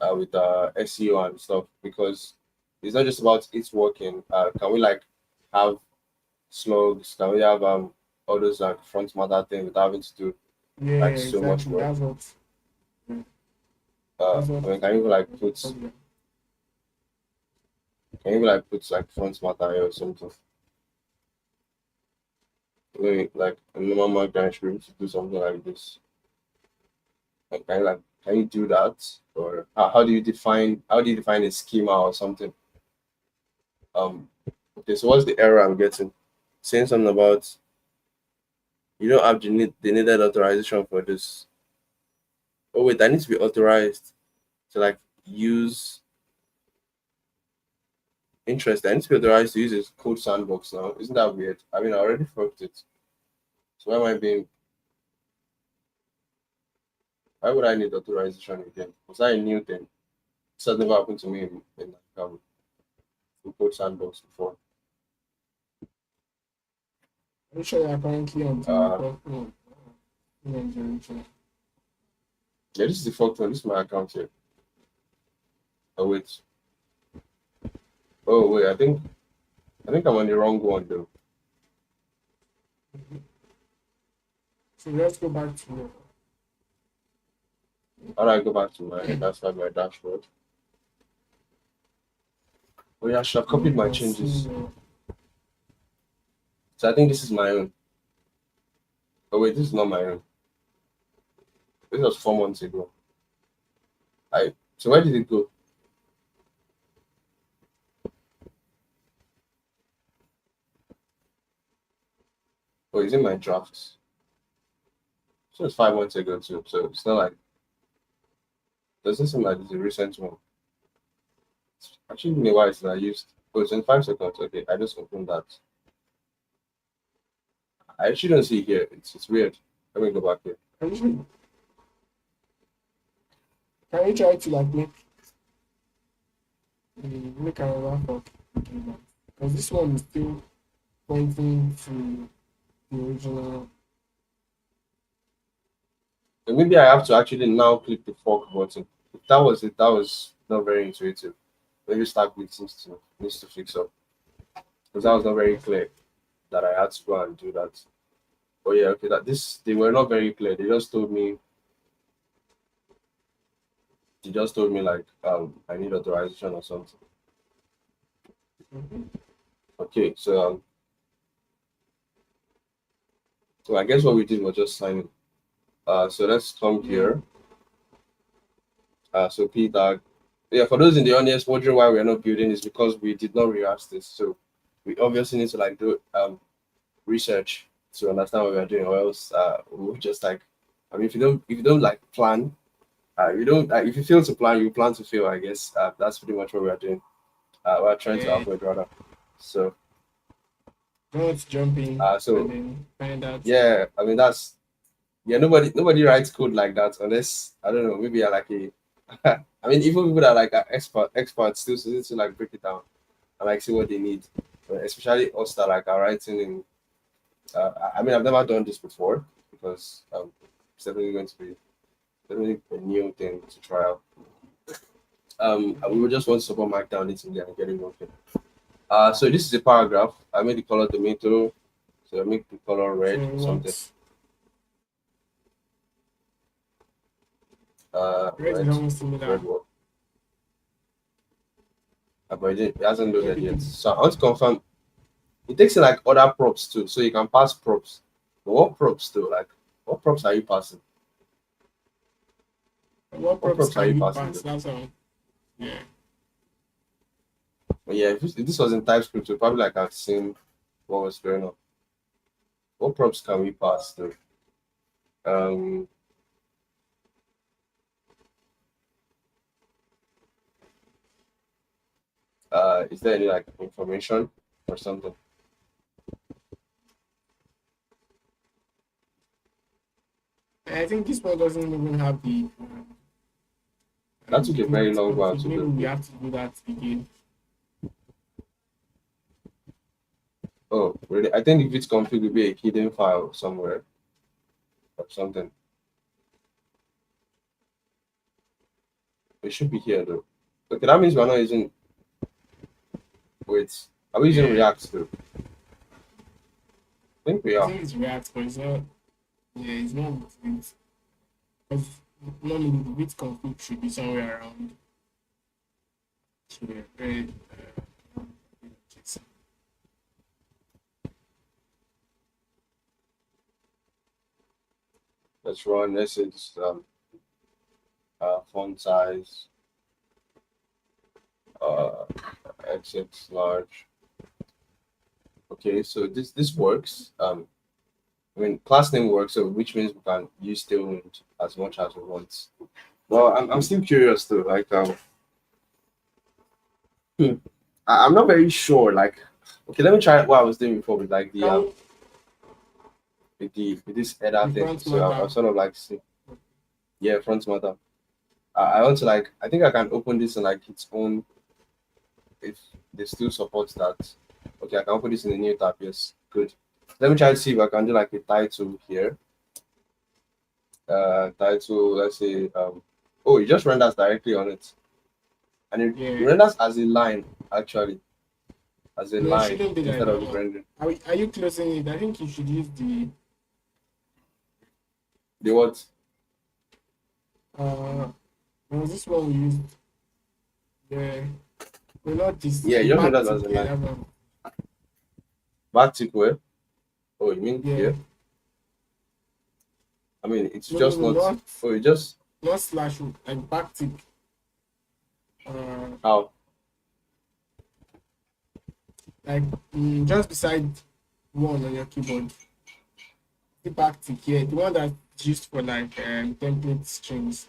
SEO and stuff because it's not just about it's working. Can we like have slugs? Can we have all those like front matter things without having to do yeah, like so much exactly. work? Yeah, that's what I mean, can you even like put problem. can you even like put like front matter here or something? Maybe like a normal mark should be able to do something like this. Like, can you do that? Or how do you define a schema or something? Um okay, so what's the error I'm getting? Saying something about you don't have the needed authorization for this. Oh wait, I need to be authorized to like use interest. I need to be authorized to use this code sandbox now. Isn't that weird? I mean I already forked it. So why would I need authorization again? Was that a new thing? This has never happened to me in like, in code sandbox before. Are you sure you are currently on the Uh top? No, no, yeah, this is the forked one. This is my account here. Oh wait. Oh wait, I think I'm on the wrong one though. so let's go back to How do I go back to my dashboard? Oh yeah, I should have where you copied my can see changes. your So I think this is my own. Oh wait, this is not my own. This was 4 months ago. So where did it go? Oh, it's in my drafts. So it's 5 months ago too. So it's not like doesn't seem like it's a recent one. It's actually been a while since I used. Oh, it's in 5 seconds. Okay, I just opened that. I actually don't see it here. It's weird. Let me go back here. can you, can you try to like make another for because this one is still pointing to the original. And maybe I have to actually now click the fork button. If that was it, that was not very intuitive. Maybe Stack needs to fix up. Because that was not very clear that I had to go and do that. But yeah, okay, that this they were not very clear. They just told me like I need authorization or something. Mhm. Okay, so I guess what we did was just sign in. So let's come Yeah, here. So P tag. Yeah, for those in the audience wondering why we're not building is because we did not rehearse this. So we obviously need to like do research to understand what we're doing, or else we'll just like, I mean, if you don't like plan, you don't if you fail to plan, you plan to fail. I guess that's pretty much what we're doing. We're trying to Yeah, avoid rather. So don't jump in and so then find out. yeah, I mean that's yeah. Nobody writes code like that unless I don't know. Maybe I like a. I mean, even people that are like are experts still need to like break it down and like see what they need. Especially us that like are writing in. I mean, I've never done this before because it's definitely going to be definitely a new thing to try out. We would just want to support Markdown it and get it working. So this is a paragraph. I made the color tomato, so I make the color So red or something. what? Red is Red, almost similar. red what? But it hasn't loaded Maybe yet. So I want to confirm. It takes in like other props too, so you can pass props. But what props too? Like, what props are you passing? what What props props are can you you passing pass? though? That's all. Yeah. But yeah, if this was in TypeScript, we probably like have seen what was going on. What props can we pass though? Um, is there any like information or something? I think this one doesn't even have the That took a very git long while config. to Maybe do. we have to do that again. Oh, really? I think if it's config will be a hidden file somewhere or something. It should be here though. Okay, that means we're not using. Wait, are we using Yeah. React too? I think we I are. think it's React, but it's not. Yeah, it's not with Git. Because normally the Git config should be somewhere around here. Right? It's- Let's run. Let's say this font size uh XX large. Okay, so this works. I mean class name works, so which means we can use tailwind as much as we want. Well, I'm still curious though. Like hmm, I'm not very sure. Like, okay, let me try what I was doing before with like the How with this header the thing. front So I'm matter. sort of like see, yeah, front matter. I want to like I think I can open this in like its own if they still support that. Okay, I can put this in a new tab. Yes, good. Let me try to see if I can do like a title here. Title, let's say, oh, it just renders directly on it, and it Yeah. renders as a line actually, as a No, it line shouldn't be like instead that of now. rendering. Are you closing it? I think you should use The what? uh was this one we used? Yeah. No, not this. Yeah, The it just back renders tip. as a Yeah, line. that one. Back where? Oh, you mean Yeah. here? I mean, it's No, no, just no, not. not Oh, it just not slash like back tip. Uh, how? like just beside one on your keyboard. The back tip here, the one that's used for like template strings.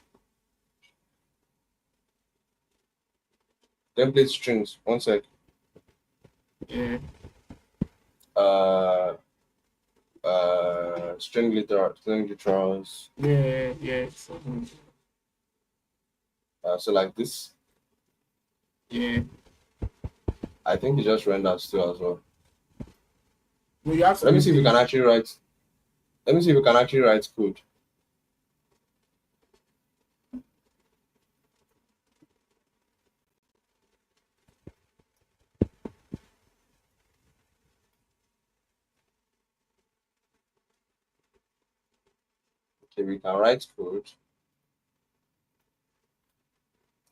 Template strings. One sec. Yeah. Uh, string literals. Yeah, yeah. So, So like this, yeah. I think it just renders too as well. No, you have to Let me see if we can replace. actually write. Let me see if we can actually write code. Okay, we can write code,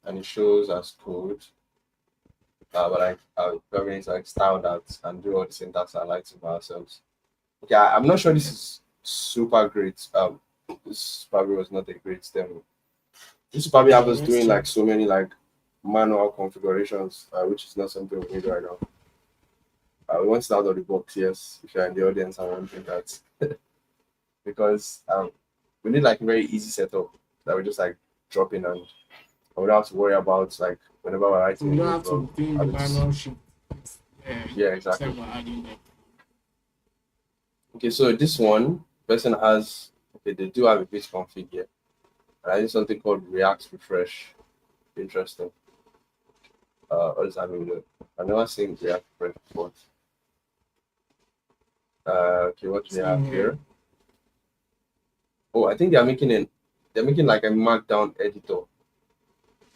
and it shows as code. But I probably need to like style that and do all the syntax and lights by ourselves. Okay, I'm not sure this is super great. This probably was not a great demo. This probably have us Let's doing check. like so many like manual configurations, which is not something we need right now. We want it out of the box, yes. If you're in the audience, I want to think that because we need like a very easy setup that we just like drop in and we don't have to worry about like whenever we're So writing we a don't new have to blog. do the manual shift. Yeah, exactly. Instead of adding like Okay, so this one person has okay, they do have a base config here. And I use something called React Refresh. Interesting. What does that mean? I've never seen React Refresh before. Okay, what do they have here? Oh, I think they're making like a markdown editor.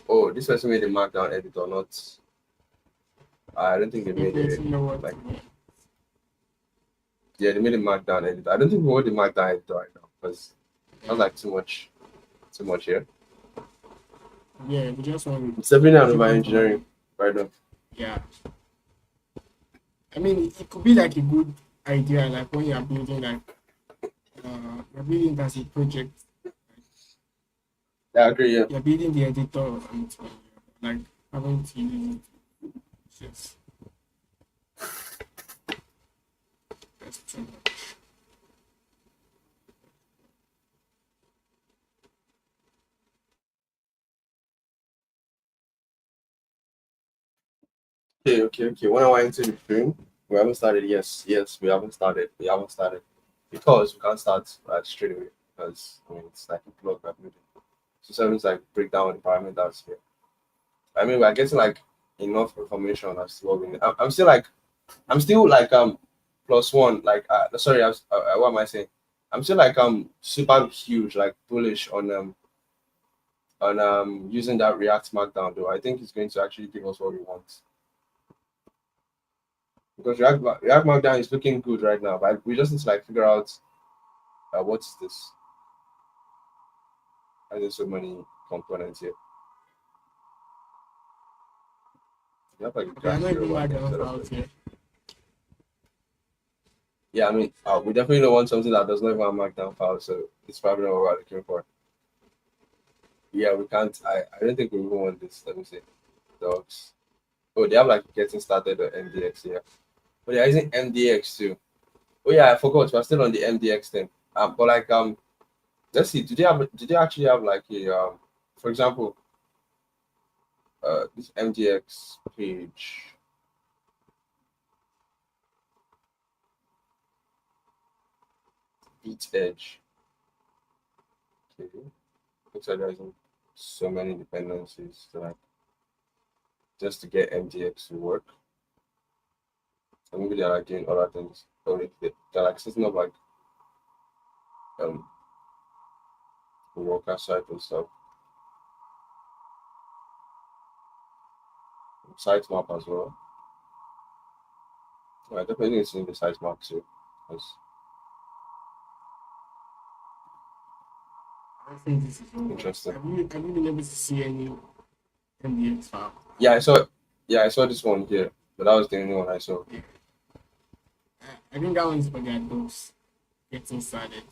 Oh, this person made a markdown editor, not I don't think they made definitely a know what like to do. yeah, they made a markdown editor. I don't think we want the markdown editor right now because that's like too much here. Yeah, we just want It's definitely not keep about it engineering right now. yeah. I mean, it could be like a good idea, like when you're building like you're building it as a project. Yeah, I agree, yeah. You're building the editor and like having to use it. Yes, that's too much. Okay. When I went into the stream, we haven't started. Yes, we haven't started. We haven't started because we can't start straight away because I mean it's like a blog that we do. So something's like break down the parameters here. I mean we're getting like enough information as to what we need. I'm still like plus one like sorry what am I saying? I'm still like super huge like bullish on using that React Markdown though. I think it's going to actually give us what we want. Because React Markdown is looking good right now, but we just need to like figure out what is this. And there's so many components here. You have like a They are graph not here even over like here enough instead of out here. yeah. I mean, we definitely don't want something that does not even have Markdown file, so it's probably not what we're looking for. Yeah, we can't. I don't think we even want this. Let me see. Docs. Oh, they have like getting started on MDX here. But they're using MDX too. Oh yeah, I forgot. We're still on the MDX thing. But like let's see. Do they actually have like a for example, this MDX page. Beat edge. Okay. Looks like there's so many dependencies to like just to get MDX to work. And maybe they're like doing other things. Or they're like setting up like um worker site and stuff. Sitemap as well. I definitely seeing the sitemap too. Because I don't think this is over. interesting. Have you been able to see any MDX file? Yeah, I saw this one here, but that was the only one I saw. Yeah. I think that one is for their dogs getting started.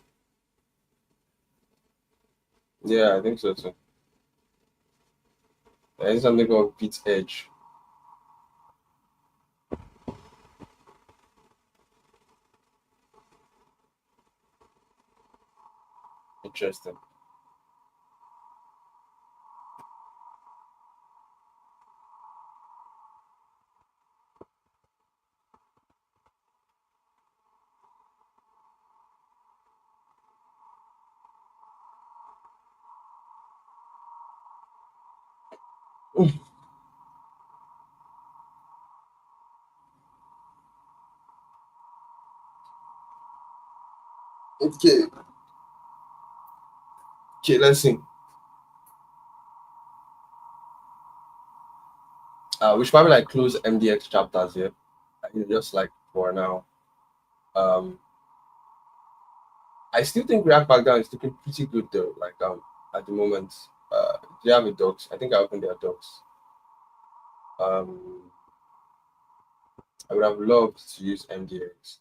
Yeah, I think so too. There is something called Beat Edge. Interesting. Okay, let's see. We should probably like close MDX chapters here. I think just like for now. Um, I still think React Background is looking pretty good though. Like at the moment, they have a docs. I think I opened their docs. Um, I would have loved to use MDX,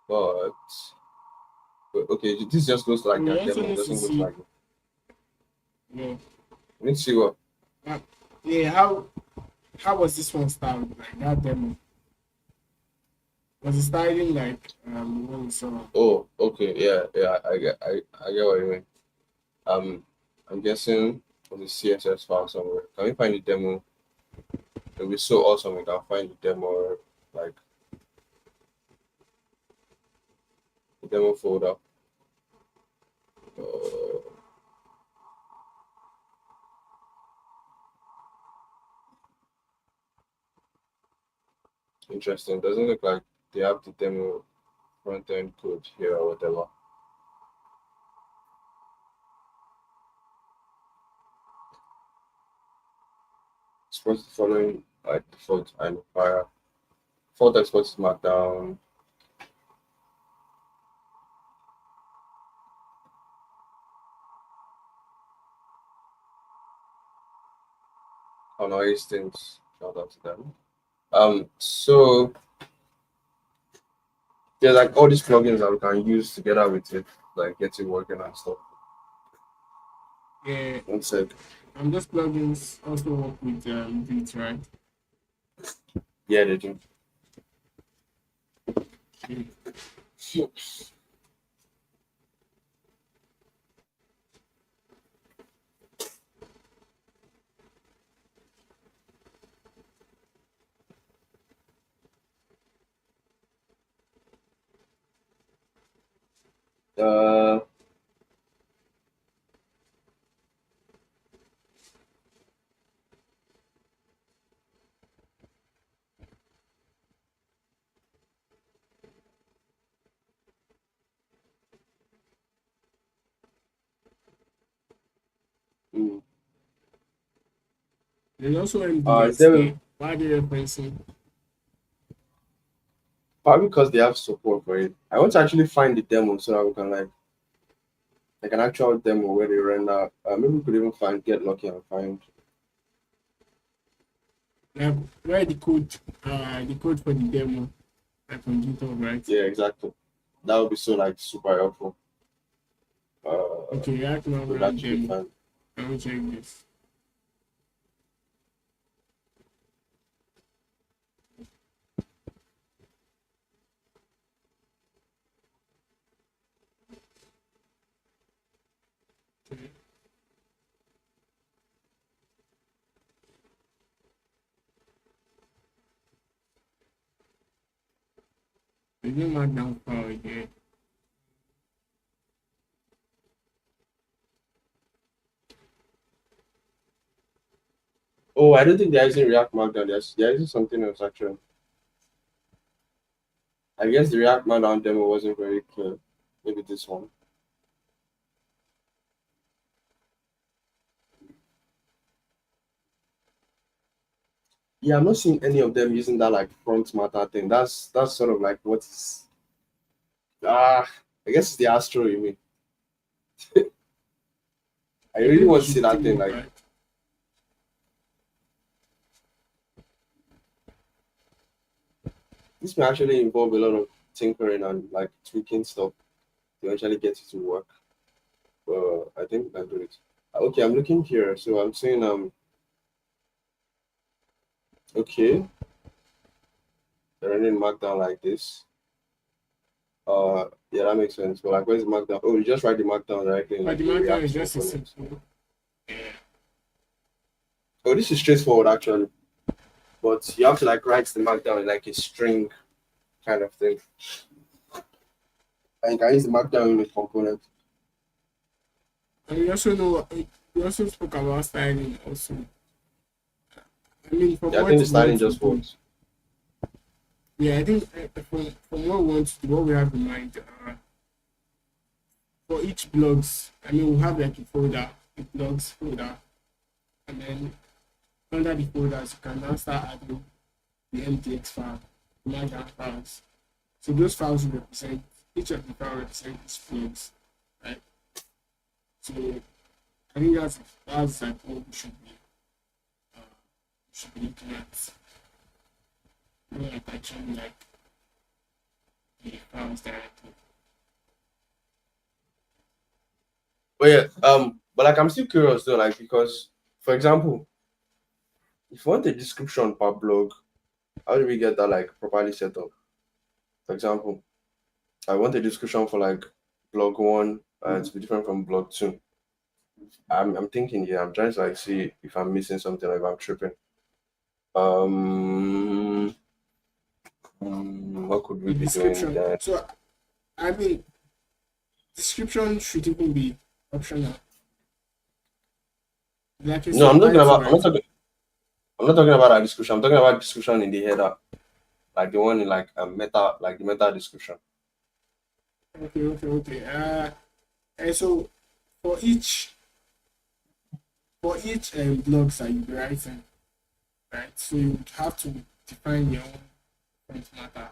but okay, this just goes to like We their also demo. It need to doesn't go to see like yeah, we need to see what. Uh, yeah, how was this one started? Like that demo? Was it starting like when we saw? Oh, okay, yeah, yeah, I get what you mean. Um, I'm guessing on the CSS file somewhere. Can we find the demo? It'll be so awesome. We can find the demo, like the demo folder. Uh, Interesting. Doesn't look like they have the demo front end code here or whatever. Suppose the following like default and fire. Default export is markdown. On all these things. Shout out to them. So there's like all these plugins that we can use together with it, like get it working and stuff. Yeah, One sec. and those plugins also work with Vite, right? Yeah, they do. Mm. Uh, mm. There's also Is there MDSK. Why are they referencing? probably because they have support for it? I want to actually find the demo so that we can like an actual demo where they render. Maybe we could even find get lucky and find. Like, where the code for the demo, like on GitHub, right? Yeah, exactly. That would be so like super helpful. Okay, React now Would run actually demo. find. Let me check this. Okay. The new Markdown file again. Oh, I don't think they're using React Markdown. They're using something else actually. I guess the React Markdown demo wasn't very clear. Maybe this one. Yeah, I'm not seeing any of them using that like front matter thing. That's sort of like what is I guess it's the Astro you mean. I I really think it want to should see that still thing work, like right? this may actually involve a lot of tinkering and like tweaking stuff to eventually get it to work. I think we can do it. Okay, I'm looking here. So I'm saying okay, they're running Markdown like this. Yeah, that makes sense. But like where's the Markdown? Oh, you just write the Markdown directly in But like the the Markdown is React just a component. simple. Yeah. Oh, this is straightforward actually. But you have to like write the Markdown in like a string kind of thing. And you can use the Markdown unit component. And we also spoke about styling also. I mean, from Yeah, I what think the we want styling to just do, works. yeah, I think from what we want to do, what we have in mind, for each blogs, I mean, we'll have like a folder, a blogs folder, and then under the folders, you can now start adding the MTX file, the markdown files. So those files will represent, each of the files represent its blogs, right? So I think that's like what we should be looking at. More attaching like the files directly. But yeah, but like I'm still curious though, like because for example, if you want a description per blog, how do we get that like properly set up? For example, I want a description for like blog one and to be different from blog two. I'm thinking, yeah, I'm trying to like see if I'm missing something or if I'm tripping. Um, what could we The be doing description. then? So I mean, description should even be optional. Like you No, said, I'm not talking why to about. write it? I'm not talking about a description. I'm talking about description in the header, like the one in like a meta, like the meta description. Okay. And so for each blogs that you be writing, right? So you would have to define your own point matter.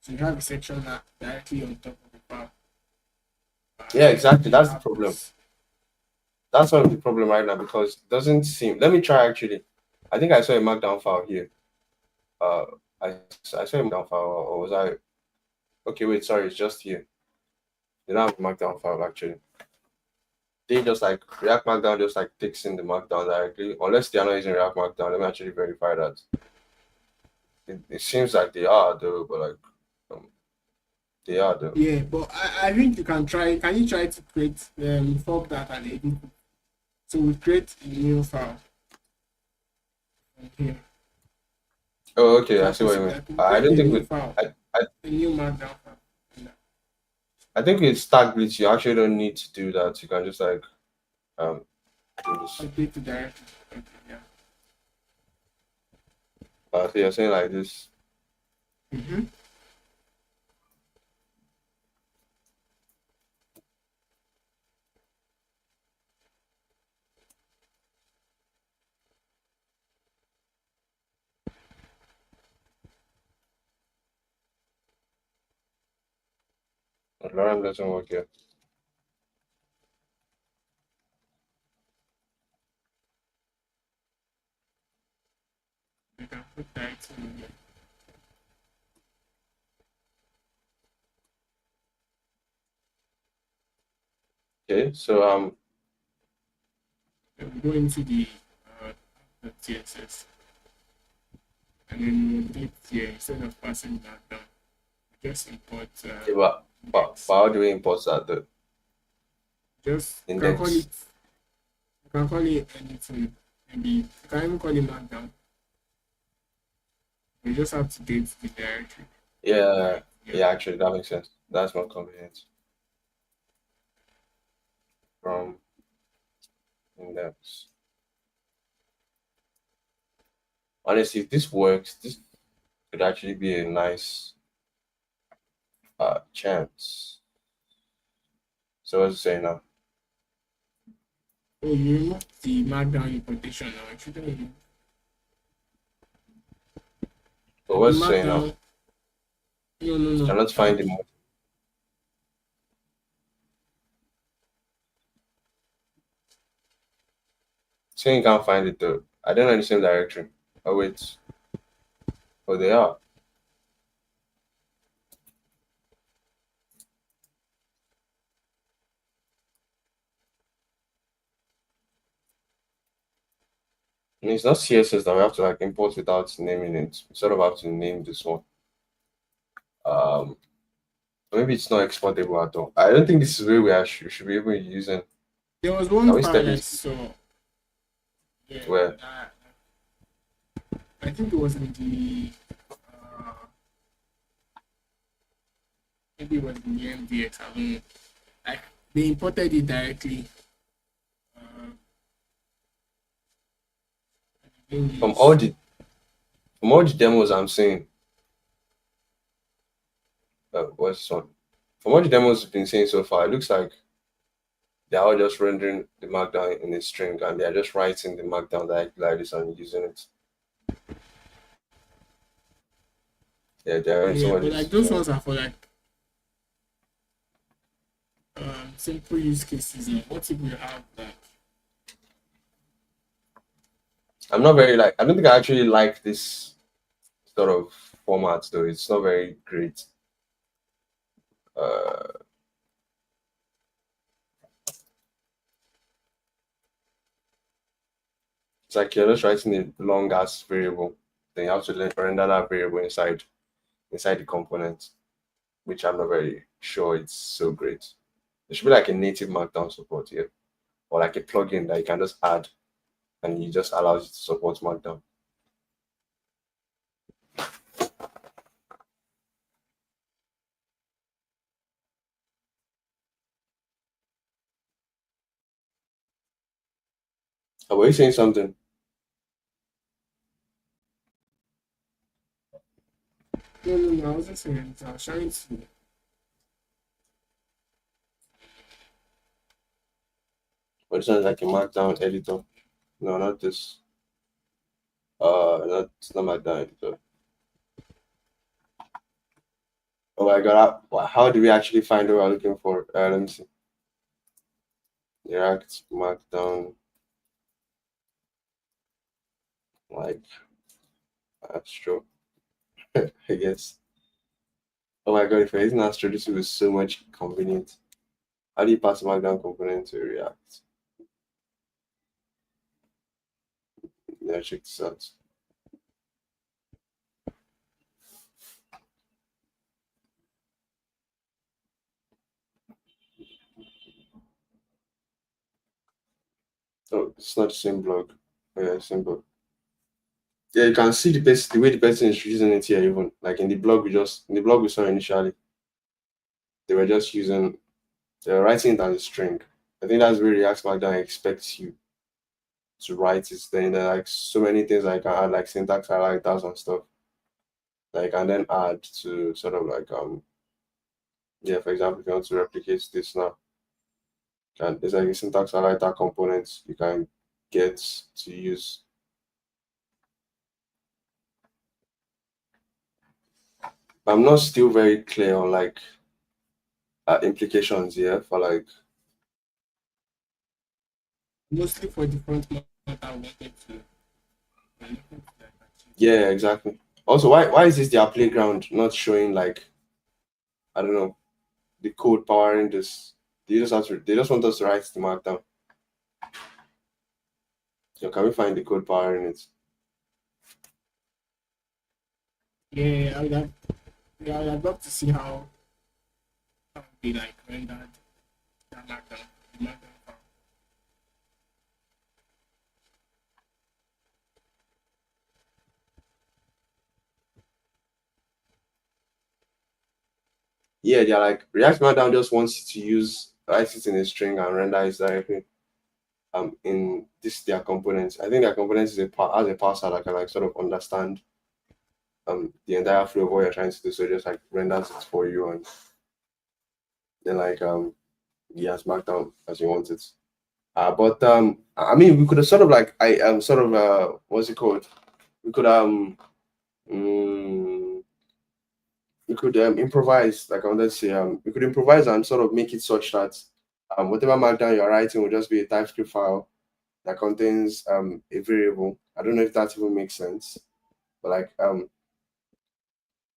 So you have a section that directly on top of the file. Yeah, Where exactly. you That's the have problem. this. That's one of the problem right now because it doesn't seem. Let me try actually. I think I saw a markdown file here. Uh, I saw a markdown file, or was I? Okay, wait. Sorry, it's just here. They don't have a markdown file actually. They just like React Markdown just like takes in the markdown directly. Unless they are not using React Markdown, let me actually verify that. It seems like they are though, but like um, they are though. Yeah, but I think you can try. Can you try to create fork that and edit? So we create a new file from here. Oh, Is okay. I that see what you possible? mean. I can I create don't a think new we. file, I a new markdown file. Yeah. I think with Stack Blitz, you actually don't need to do that. You can just like um do this. Update to directory. Okay, yeah. So you're saying like this. Mm-hmm. Lorem doesn't work here. You can put directory in there. Okay, so Then we go into uh, the CSS, and then we update here instead of passing that down. We just import okay, but index. how do we import that the Just you can call it. index? You can call it anything. Maybe you can even call it markdown. You just have to date the directory. Yeah, Right. Yeah. yeah, actually that makes sense. That's more convenient from index. Honestly, if this works, this could actually be a nice chance. So what's it saying now? Oh, you removed the markdown importation now. It shouldn't remove But the what's it saying now? markdown. No. Cannot find the saying can't find it though. I don't know in the same direction. Oh wait. Oh they are. And it's not CSS that we have to like import without naming it. We sort of have to name this one. Um Maybe it's not exportable at all. I don't think this is where we should be able to use it. There was Can one we step file I into saw. Yeah, where? I think it was in the maybe it was in the MDX. I don't know. Like they imported it directly. Uh, and they From all use the from all the demos I'm seeing, what's this one? From all the demos we've been seeing so far, it looks like they're all just rendering the markdown in a string and they're just writing the markdown like this and using it. Yeah, they're yeah, but somebody's like those ones are for like simple use cases. And what if we have like I'm not very like I don't think I actually like this sort of format though. It's not very great. Uh It's like you're just writing a long ass variable. Then you have to render that variable inside the component, which I'm not very sure it's so great. There should be like a native Markdown support here, or like a plugin that you can just add and it just allows you to support Markdown. Were you saying something? No, I wasn't saying anything. I was trying to. Or it sounds like a Markdown editor. No, not this. It's not Markdown editor. Oh my god, how do we actually find what we're looking for? Let me see. React Markdown. Like, Astro, I guess. Oh my god, if you're using Astro, this will be so much convenient. How do you pass a Markdown component to React? Yeah, check this out. Oh, it's not the same blog. Oh, yeah, same blog. Yeah, you can see the way the person is using it here, even like in the blog we saw initially, they were just using they were writing it as a string. I think that's where React Markdown expects you to write it. Then there are like so many things I can add, like syntax highlighters and stuff that you can then add to sort of like yeah, for example, if you want to replicate this now, there's like a syntax highlighter component you can get to use. I'm not still very clear on like implications here for like Mostly for the front month I wanted to. I'm looking to like achieve. yeah, exactly. Also, why is this their playground not showing like I don't know the code powering this? They just want us to write the markdown. So can we find the code powering it? Yeah, I would have. Yeah, I'd love to see how that would be like rendered that markdown. The markdown file. Yeah, they're like React Markdown just wants you to write it in a string and render it directly in this their components. I think their components has a parser that can like sort of understand the entire flow of what you're trying to do. So it just like renders it for you and then like yeah, Markdown as you want it. But I mean we could have sort of like I sort of what's it called? We could mm, we could improvise, like I wanted to say, we could improvise and sort of make it such that whatever markdown you're writing will just be a TypeScript file that contains a variable. I don't know if that even makes sense, but like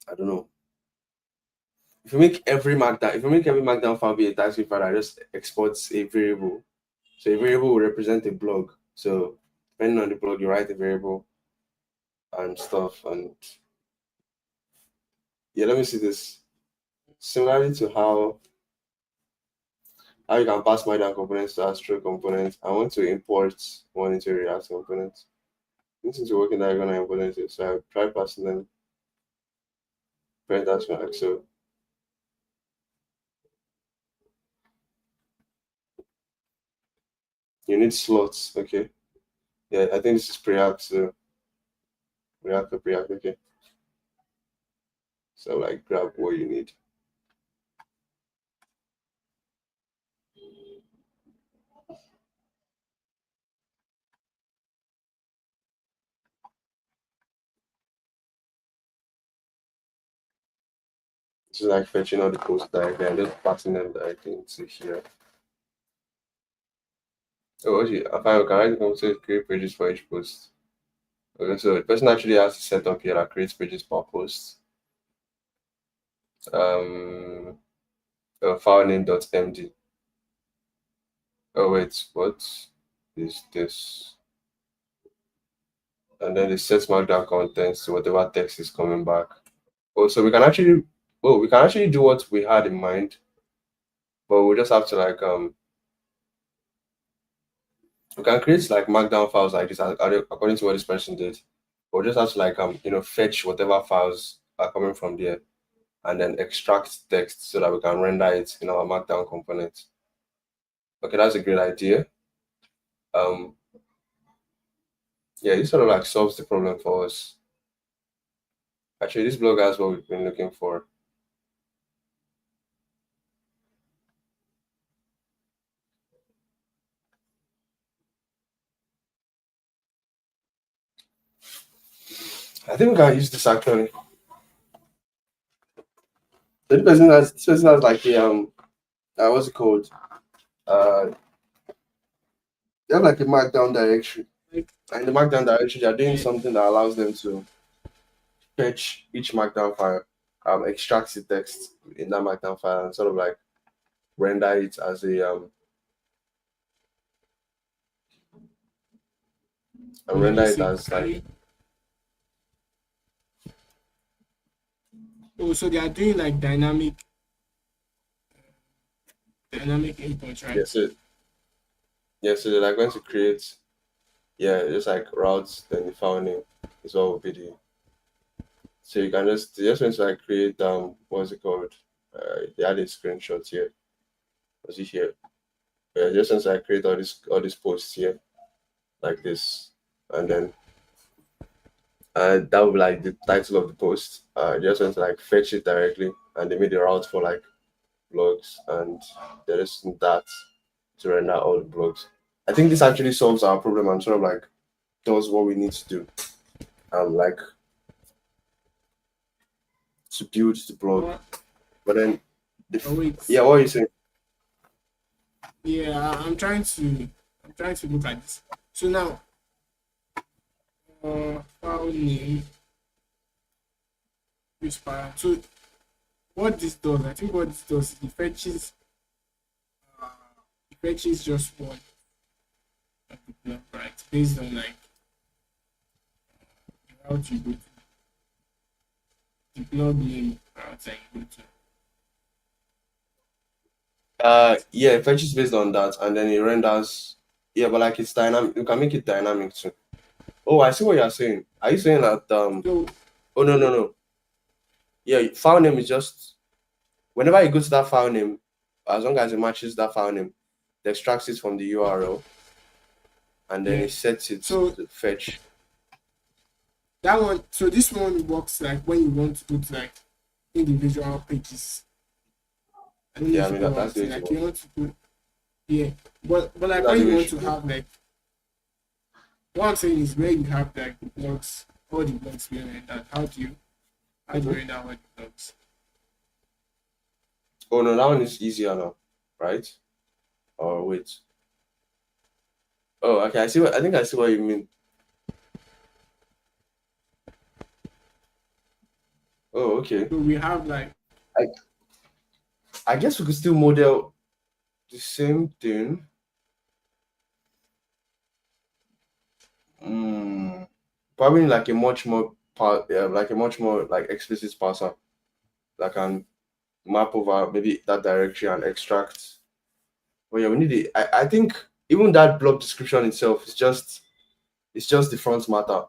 I don't know. If you make every markdown file be a TypeScript file that just exports a variable, so a variable will represent a blog. So depending on the blog, you write a variable and stuff. And yeah, let me see this. Similarly to how you can pass markdown components to Astro components. I want to import one into React component. This is working that I'm gonna import it. So I try passing them parent Astro. So you need slots, okay. Yeah, I think this is Preact, so React to Preact, okay. So like grab what you need. This is like fetching all the posts directly and just passing them directly into here. Oh, actually, I find can I also create pages for each post. Okay, so the person actually has to set up here that creates pages per post. Um, file name.md. Oh wait, what is this? and then it sets markdown contents to whatever text is coming back. Oh, so we can actually do what we had in mind, but we just have to like we can create like markdown files like this according to what this person did. We'll just have to like fetch whatever files are coming from there and then extract text so that we can render it in our markdown component. Okay, that's a great idea. Um yeah, this sort of like solves the problem for us. Actually, this blog has what we've been looking for. I think we can use this actually. So this person has like a what's it called? Uh they have like a markdown directory. Like, And in the markdown directory, they're doing yeah, something that allows them to fetch each markdown file, extract the text in that markdown file and sort of like render it as a and what did render you it say? as Can like you? Oh, so they are doing like dynamic input, right? yes, so they're like going to create just like routes, then the file name is what will be the so you can just want to like create what's it called? They added screenshots here. Was it here? Yeah, just want to like create all these posts here like this, and then that would be like the title of the post. Just want to like fetch it directly, and they made the route for like blogs, and there is that to render all the blogs. I think this actually solves our problem and sort of like does what we need to do. Like to build the blog, Or, but then oh wait, yeah, what are you saying? yeah, I'm trying to look at this. So now, file name use para. So what this does, I think what this does, uh, it fetches just one of the block, right? Based on like the route you go to, the blog name route that you go to. Yeah, it fetches based on that, and then it renders. Yeah, but like it's dynamic. You can make it dynamic too. Oh, I see what you're saying. Are you saying that So Oh, no, no, no. Yeah, file name is just whenever you go to that file name, as long as it matches that file name, it extracts it from the URL and then yeah, it sets it so to fetch. that one, so this one works like when you want to go to like individual pages. I don't know Yeah, I if you mean get what I'm that's the way saying. it Like you works. want to go, yeah, but like That's when the you way it want to should go. have like what I'm saying is where you have like the blogs, all the blogs being rendered. How do you Mhm. render all the blogs? Oh no, that one is easier now, right? Or wait. Oh, okay. I see what you mean. Oh, okay. So we have like I I guess we could still model the same thing. Mm, probably like a much more like a much more like explicit parser that can map over maybe that directory and extract. Well, yeah, we need it. I think even that blog description itself is just it's just the front matter.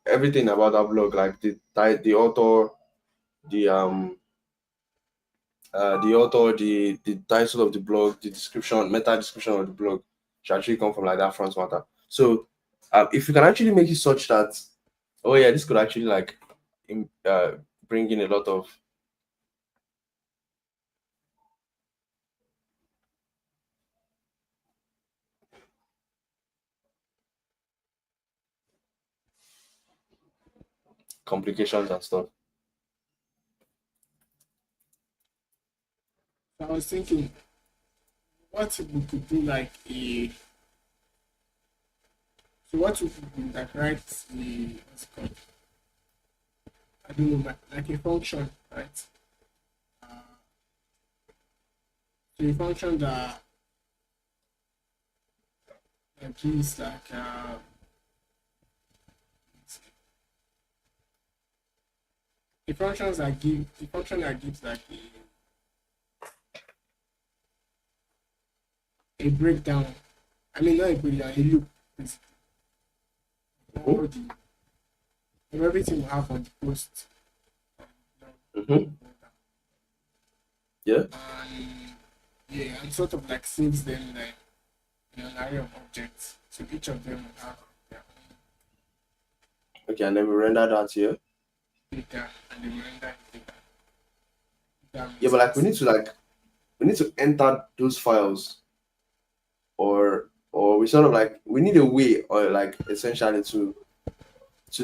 Everything about that blog, like the author, the the title of the blog, the description, meta description of the blog should actually come from like that front matter. So if you can actually make it such that, oh yeah, this could actually like bring in a lot of complications and stuff. I was thinking what if we could do like a so what if we could like write a what's it called? I don't know like a function, right? Uh, so a function that gives like the function that gives like a breakdown. I mean, not a breakdown, a loop, basically. Hmm. All the of everything we have on the post. Hmm. Yeah. And yeah, and sort of like saves them like in an array of objects. So each of them will have their own Okay, and then we render that here. data and they will render data. If that Yeah, makes but like sense. we need to enter those files, or we sort of like we need a way, or like essentially to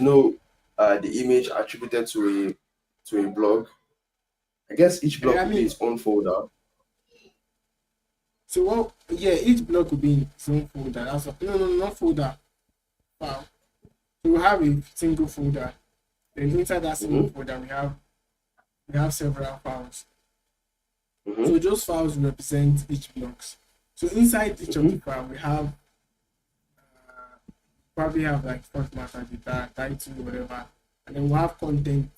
know the image attributed to a blog. I guess each blog I could be mean, its own folder. so what? Yeah, each block will be in its own folder. That's no, no, not folder. File. So we have a single folder. Then inside that single Mm-hmm. folder, we have several files. Mm-hmm. So those files represent each blocks. So inside each of the Mm-hmm. file, we have probably have like front matter data, title, whatever, and then we'll have content.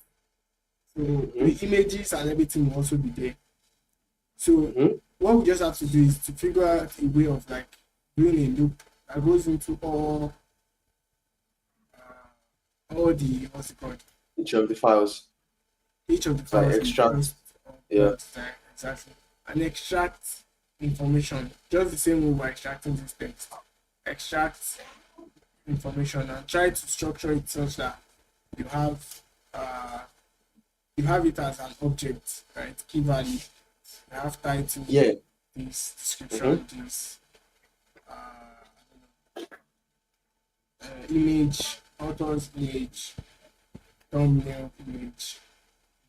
So Mm-hmm. the images and everything will also be there. So Mm-hmm. what we just have to do is to figure out a way of like doing a loop that goes into all the what's it called? Each of the files. Each of the It's like files in the extract. post of Yeah. blog design exactly, and extract information just the same way we're extracting this text. Extract information and try to structure it such that you have uh, you have it as an object, right? Key value. You have title, Yeah. this Mm-hmm. description, this image, author's image, thumbnail image,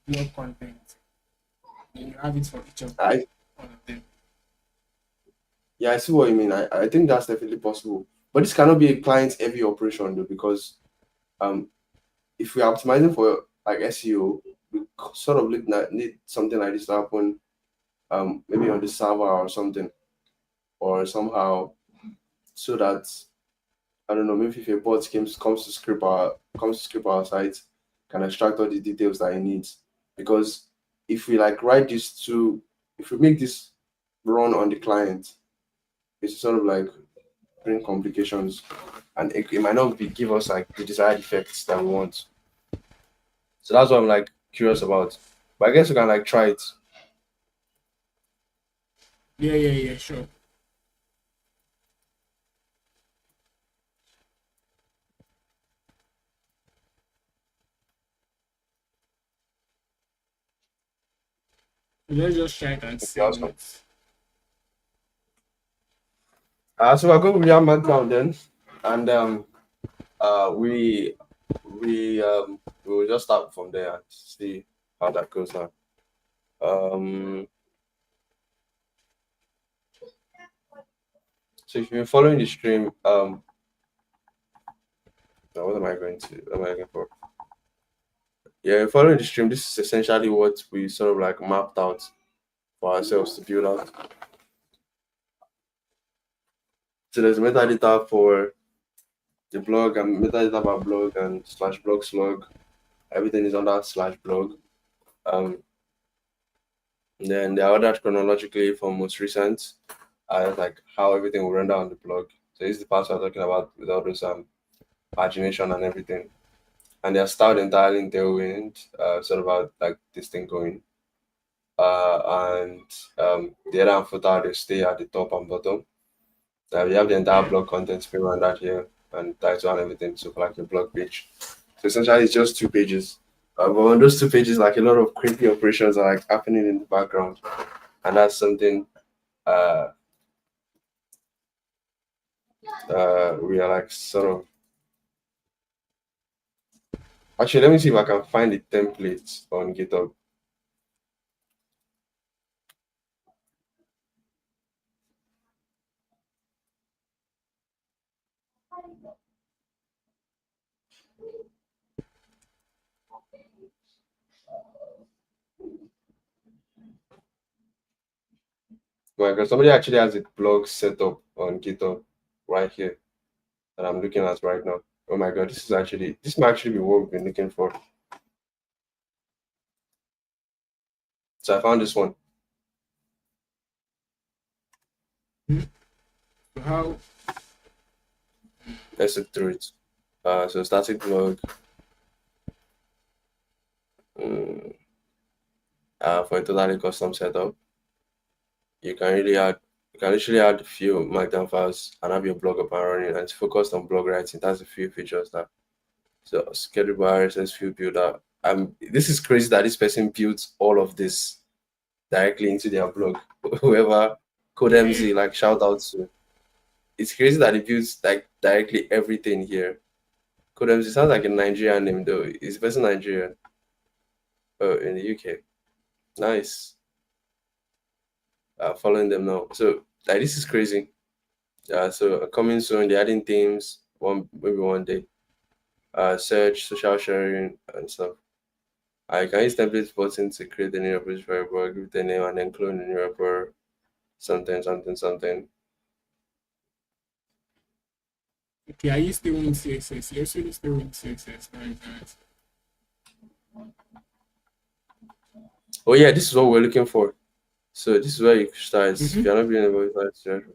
blog content. And you have it for each of I all of them. Yeah, I see what you mean. I think that's definitely possible. But this cannot be a client heavy operation though, because um if we're optimizing for like SEO, we sort of need something like this to happen maybe on the server or something, or somehow, so that I don't know, maybe if a bot comes to script our site, can extract all the details that it needs. Because if we like write this to if we make this run on the client, it's sort of like bring complications, and it might not give us like the desired effects that we want. So that's what I'm like curious about. But I guess we can like try it. Yeah, yeah, yeah, sure. So let's just try it and Okay, see awesome. what. So we're going to Real Madrid then, and we will just start from there and see how that goes now. Um, so if you're following the stream, now what am I going to? What am I looking for? Yeah, following the stream, this is essentially what we sort of like mapped out for ourselves to build out. So there's metadata for the blog and metadata about blog and slash blog slug. Everything is under slash blog. Um, then they are ordered chronologically from most recent, like how everything will render on the blog. So this is the part we're talking about with all those pagination and everything. And they're styled entirely in Tailwind, sort of about like this thing going. And the header and footer they stay at the top and bottom. We have the entire blog content being rendered here and title and everything, so for like a blog page. So essentially, it's just two pages. But on those two pages, like a lot of crazy operations are like happening in the background, and that's something uh, we are like sort of. Actually, let me see if I can find the templates on GitHub. Well, because somebody actually has a blog set up on GitHub right here that I'm looking at right now. Oh my god, this might actually be what we've been looking for. So I found this one. So how Let's look through it. So static blog. Mm, for a totally custom setup, you can really add. You can literally add a few Markdown files and have your blog up and running, and it's focused on blog writing. That's a few features that. So schedule RSS feed builder. This is crazy that this person built all of this directly into their blog. Whoever Code yeah, MZ, like shout out to. It's crazy that he builds like directly everything here. Code MZ sounds like a Nigerian name though. Is the person Nigerian? Oh, in the UK. Nice. Following them now. So like this is crazy. So coming soon, they're adding themes maybe one day. Search, social sharing, and stuff. I can use templates button to create a new repository variable, give it a name, and then clone the new repo, something, something, something. okay, I used to want CSS. You also used to want CSS, right? Oh yeah, this is what we're looking for. So this is where you start. If Mm-hmm. you're not being able to start,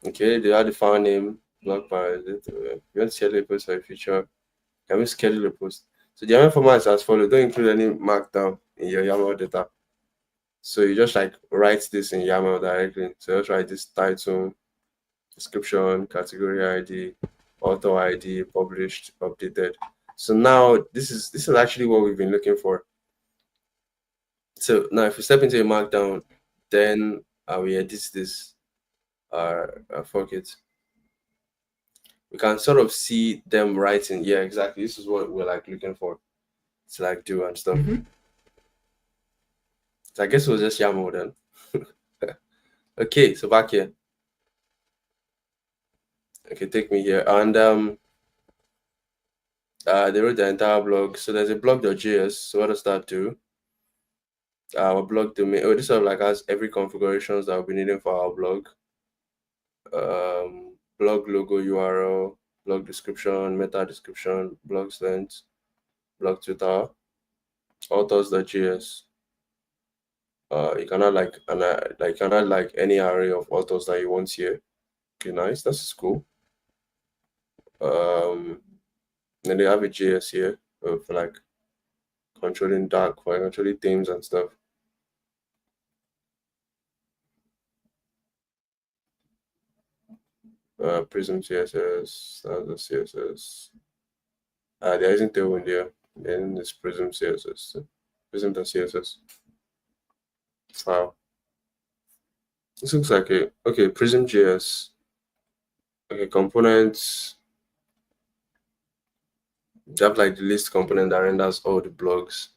okay, they add the file name, blog parent. You want to schedule a post for a feature, can we schedule a post? So the YAML format is as follows. Don't include any markdown in your YAML data. So you just like write this in YAML directly. So just write this title, description, category ID, author ID, published, updated. So now this is actually what we've been looking for. So now if we step into a markdown, then we edit this fork it. We can sort of see them writing. Yeah, exactly. This is what we're like looking for to like do and stuff. Mm-hmm. So I guess it was just YAML then. Okay, so back here. Okay, take me here. And they wrote the entire blog. So there's a blog.js. So what does that do? Our blog domain. Oh, this sort of like has every configurations that we'll be needing for our blog. Blog logo URL, blog description, meta description, blog's length, blog Twitter, authors.js. You can add like you can add like any array of authors that you want here. Okay, nice. That's cool. And they have a JS here for like controlling dark, for controlling themes and stuff. Prism CSS, that's the CSS. There isn't tailwind there. Then it's Prism CSS. Prism.css. Wow. This looks like a okay, Prism JS. Okay, components. You have like the list component that renders all the blogs.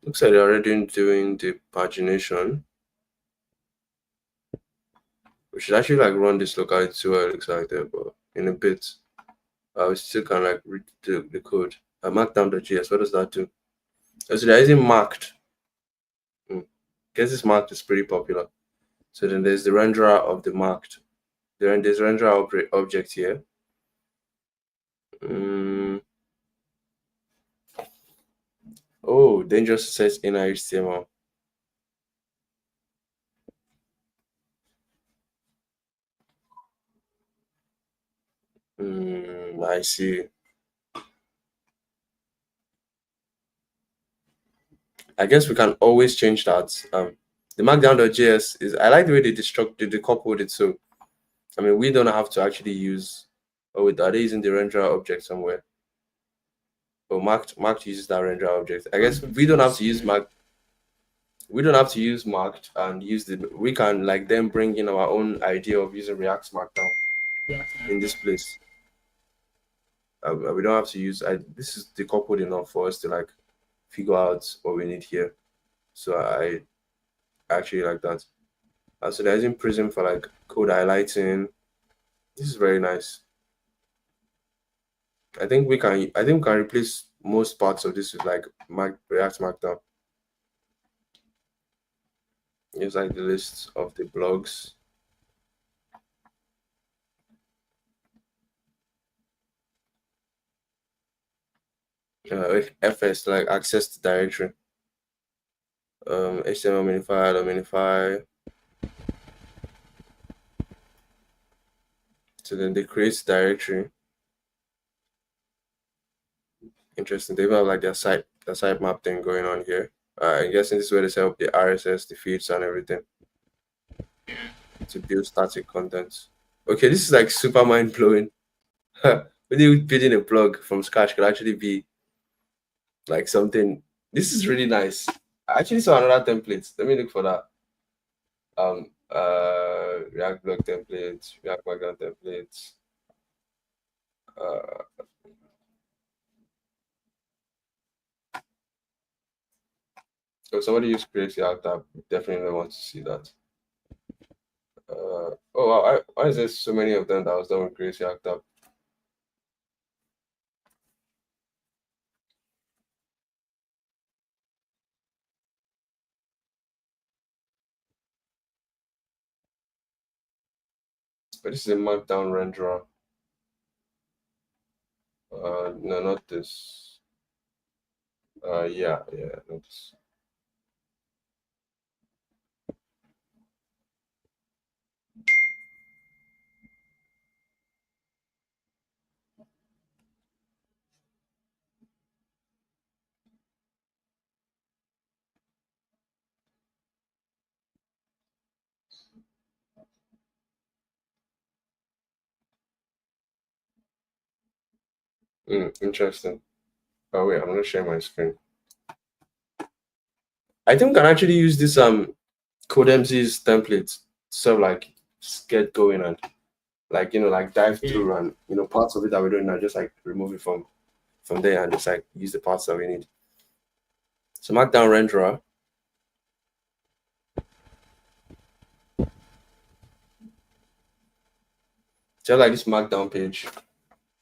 Looks like they're already doing the pagination. We should actually like run this locally too. It looks like that, but in a bit, we still can like read the code. Markdown.js. What does that do? So there isn't marked. Guess this marked is pretty popular. So then there's the renderer of the marked. There's renderer object here. Oh, dangerous says inner HTML. I see. I guess we can always change that. The markdown.js is I like the way they decoupled it. So I mean we don't have to actually use. Oh, wait, are they using the renderer object somewhere? Oh, marked uses that renderer object. I guess we don't have to use marked. We don't have to use marked and use the. We can like then bring in our own idea of using React Markdown Yeah, in this place. We don't have to use. This is decoupled enough for us to like figure out what we need here. So I actually like that. So there's in Prism for like code highlighting. This is very nice. I think we can. I think we can replace most parts of this with like React Markdown. Here's like the list of the blogs. fs like access the directory. HTML minify. So then they create directory. Interesting. They even have like their site map thing going on here. I'm guessing this is where they set up the RSS, the feeds, and everything to build static content. Okay, this is like super mind blowing. Really building a blog from scratch could actually be like something. This is really nice. I actually saw another template. Let me look for that. React blog templates, React background templates. So somebody use Crazy React app. Definitely want to see that. Oh wow, why is there so many of them that was done with Crazy React app? But this is a markdown renderer. No, not this. Yeah, not this. Interesting. Oh wait, I'm gonna share my screen. I think we can actually use this CodeMZ's template so like just get going and like like dive through and parts of it that we're doing now, just like remove it from there and just like use the parts that we need. So markdown renderer. Just like this markdown page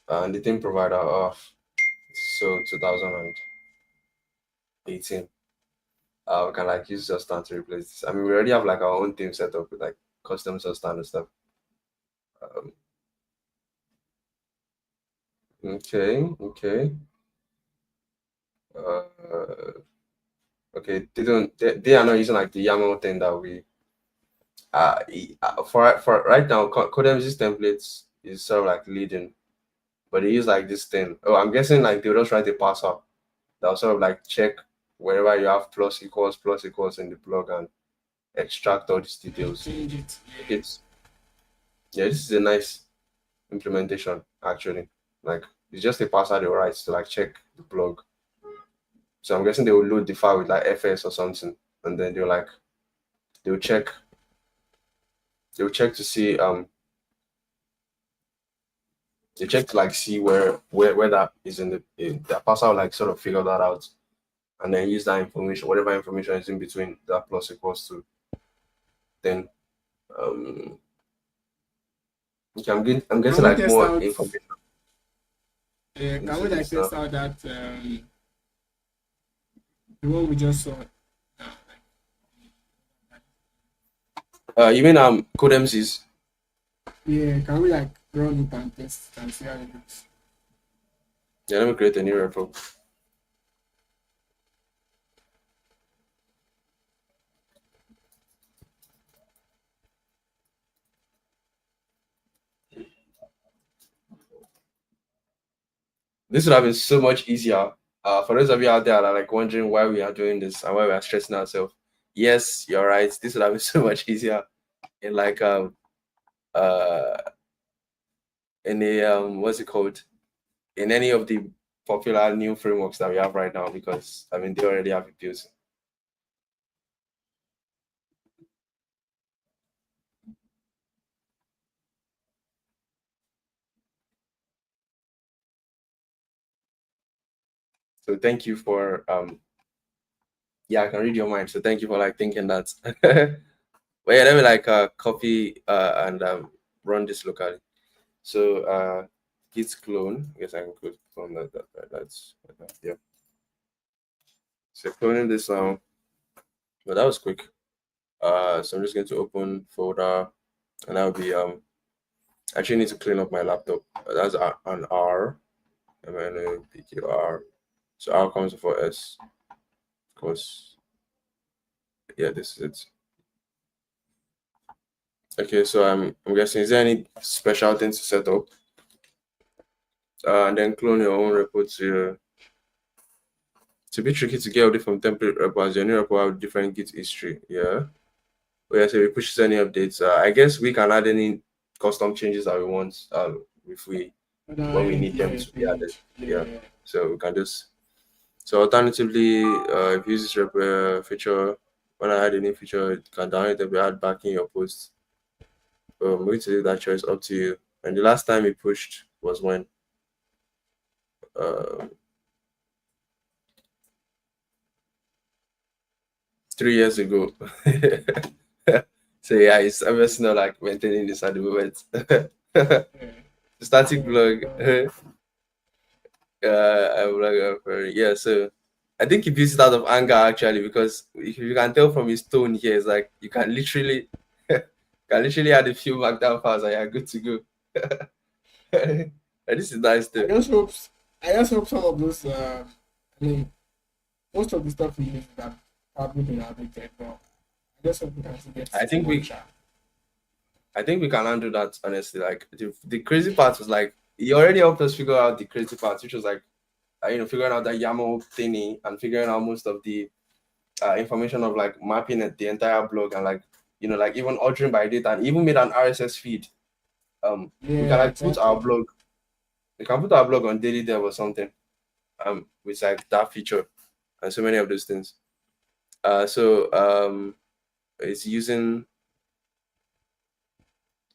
and the theme provider of so 2018. We can like use Sustan to replace this. I mean, we already have like our own theme set up with like custom Sustan and stuff. Okay. Uh, okay, they are not using like the YAML thing that we for right now. CodeMZ's templates is sort of like leading, but they use like this thing. Oh, I'm guessing like they'll just write a parser that'll sort of like check wherever you have plus equals in the blog and extract all these details. Change it. It's this is a nice implementation actually. Like it's just a parser they write to like check the blog. So I'm guessing they will load the file with like FS or something, and then they'll check to see they check to like see where that is in the parser will like sort of figure that out and then use that information, whatever information is in between that plus equals to, then okay, I'm getting like more information. Yeah, can we like test out that the one we just saw? You mean CodeMZ's? Yeah, can we like run it and test and see how it looks? Yeah, let me create a new repo. This would have been so much easier. For those of you out there that are like wondering why we are doing this and why we are stressing ourselves, yes, you're right. This would have been so much easier in like in a what's it called, in any of the popular new frameworks that we have right now, because I mean they already have it built. So thank you for yeah, I can read your mind. So thank you for like thinking that. But yeah, let me like copy and run this locally. So git clone. I guess I can clone that's yeah. So cloning this now. But that was quick. So I'm just going to open folder, and that'll be actually need to clean up my laptop. That's an R, MNOPQR. So R comes before S, of course. Yeah, this is it. Okay, so I'm guessing, is there any special things to set up? And then clone your own repo to it's a bit tricky to get update from template repo as your new repo have different Git history. Yeah. But yeah, so we pushes any updates. I guess we can add any custom changes that we want if we when we need them Yeah, to be added. Yeah. yeah. So we can just so alternatively, if you use this feature, when I add a new feature, it can download it, be add back in your post. I'm going to leave that choice up to you. And the last time we pushed was when uh, 3 years ago. So yeah, it's obviously not like maintaining this at the moment. Yeah. Static So, blog. I'm like, yeah, so I think he built it out of anger actually because if you can tell from his tone here, it's like you can literally add a few markdown files and you're good to go. And this is nice I too. just hope I just hope some of those I mean most of the stuff we use that probably been outdated, but I just hope we can still get I to think one we shot. can handle that honestly. Like the crazy part was like he already helped us figure out the crazy part, which was like figuring out that YAML thingy and figuring out most of the information of like mapping the entire blog and like like even ordering by data and even made an RSS feed. We can Yeah, like put our exactly. blog. We can put our blog on Daily Dev or something. With like that feature and so many of those things. So it's using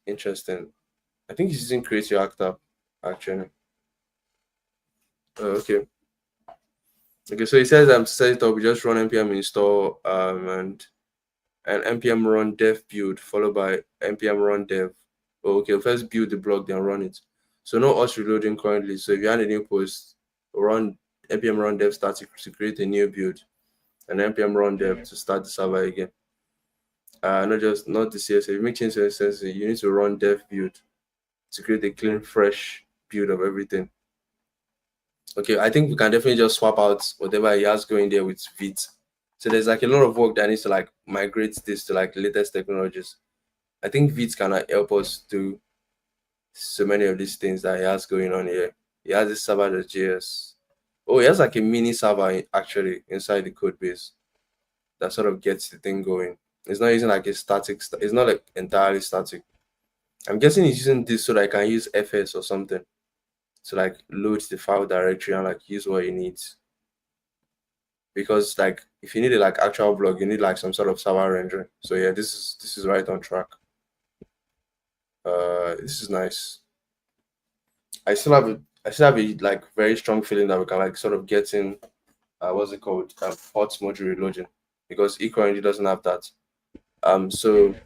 interesting. I think it's using Create Your Act App actually. Okay. Okay, so it says I'm set it up. We just run npm install and npm run dev build followed by npm run dev. Oh, okay, first build the blog, then run it. So no us reloading currently. So if you had a new post, run npm run dev static to create a new build, and npm run dev Yeah, to start the server again. Not the CSS. If you make changes to CSS, you need to run dev build to create a clean, fresh build of everything. Okay, I think we can definitely just swap out whatever he has going there with Vite. So there's like a lot of work that needs to like migrate this to like latest technologies. I think Vite can help yeah, us do so many of these things that he has going on here. He has this server.js. Oh, he has like a mini server actually inside the code base that sort of gets the thing going. It's not using like a static. It's not like entirely static. I'm guessing he's using this so that I can use FS or something to like load the file directory and like use what he needs. Because like if you need a like actual blog, you need like some sort of server rendering. So yeah, this is right on track. This is nice. I still have a like very strong feeling that we can like sort of get in what's it called? Hot module reloading because it currently doesn't have that. So yeah.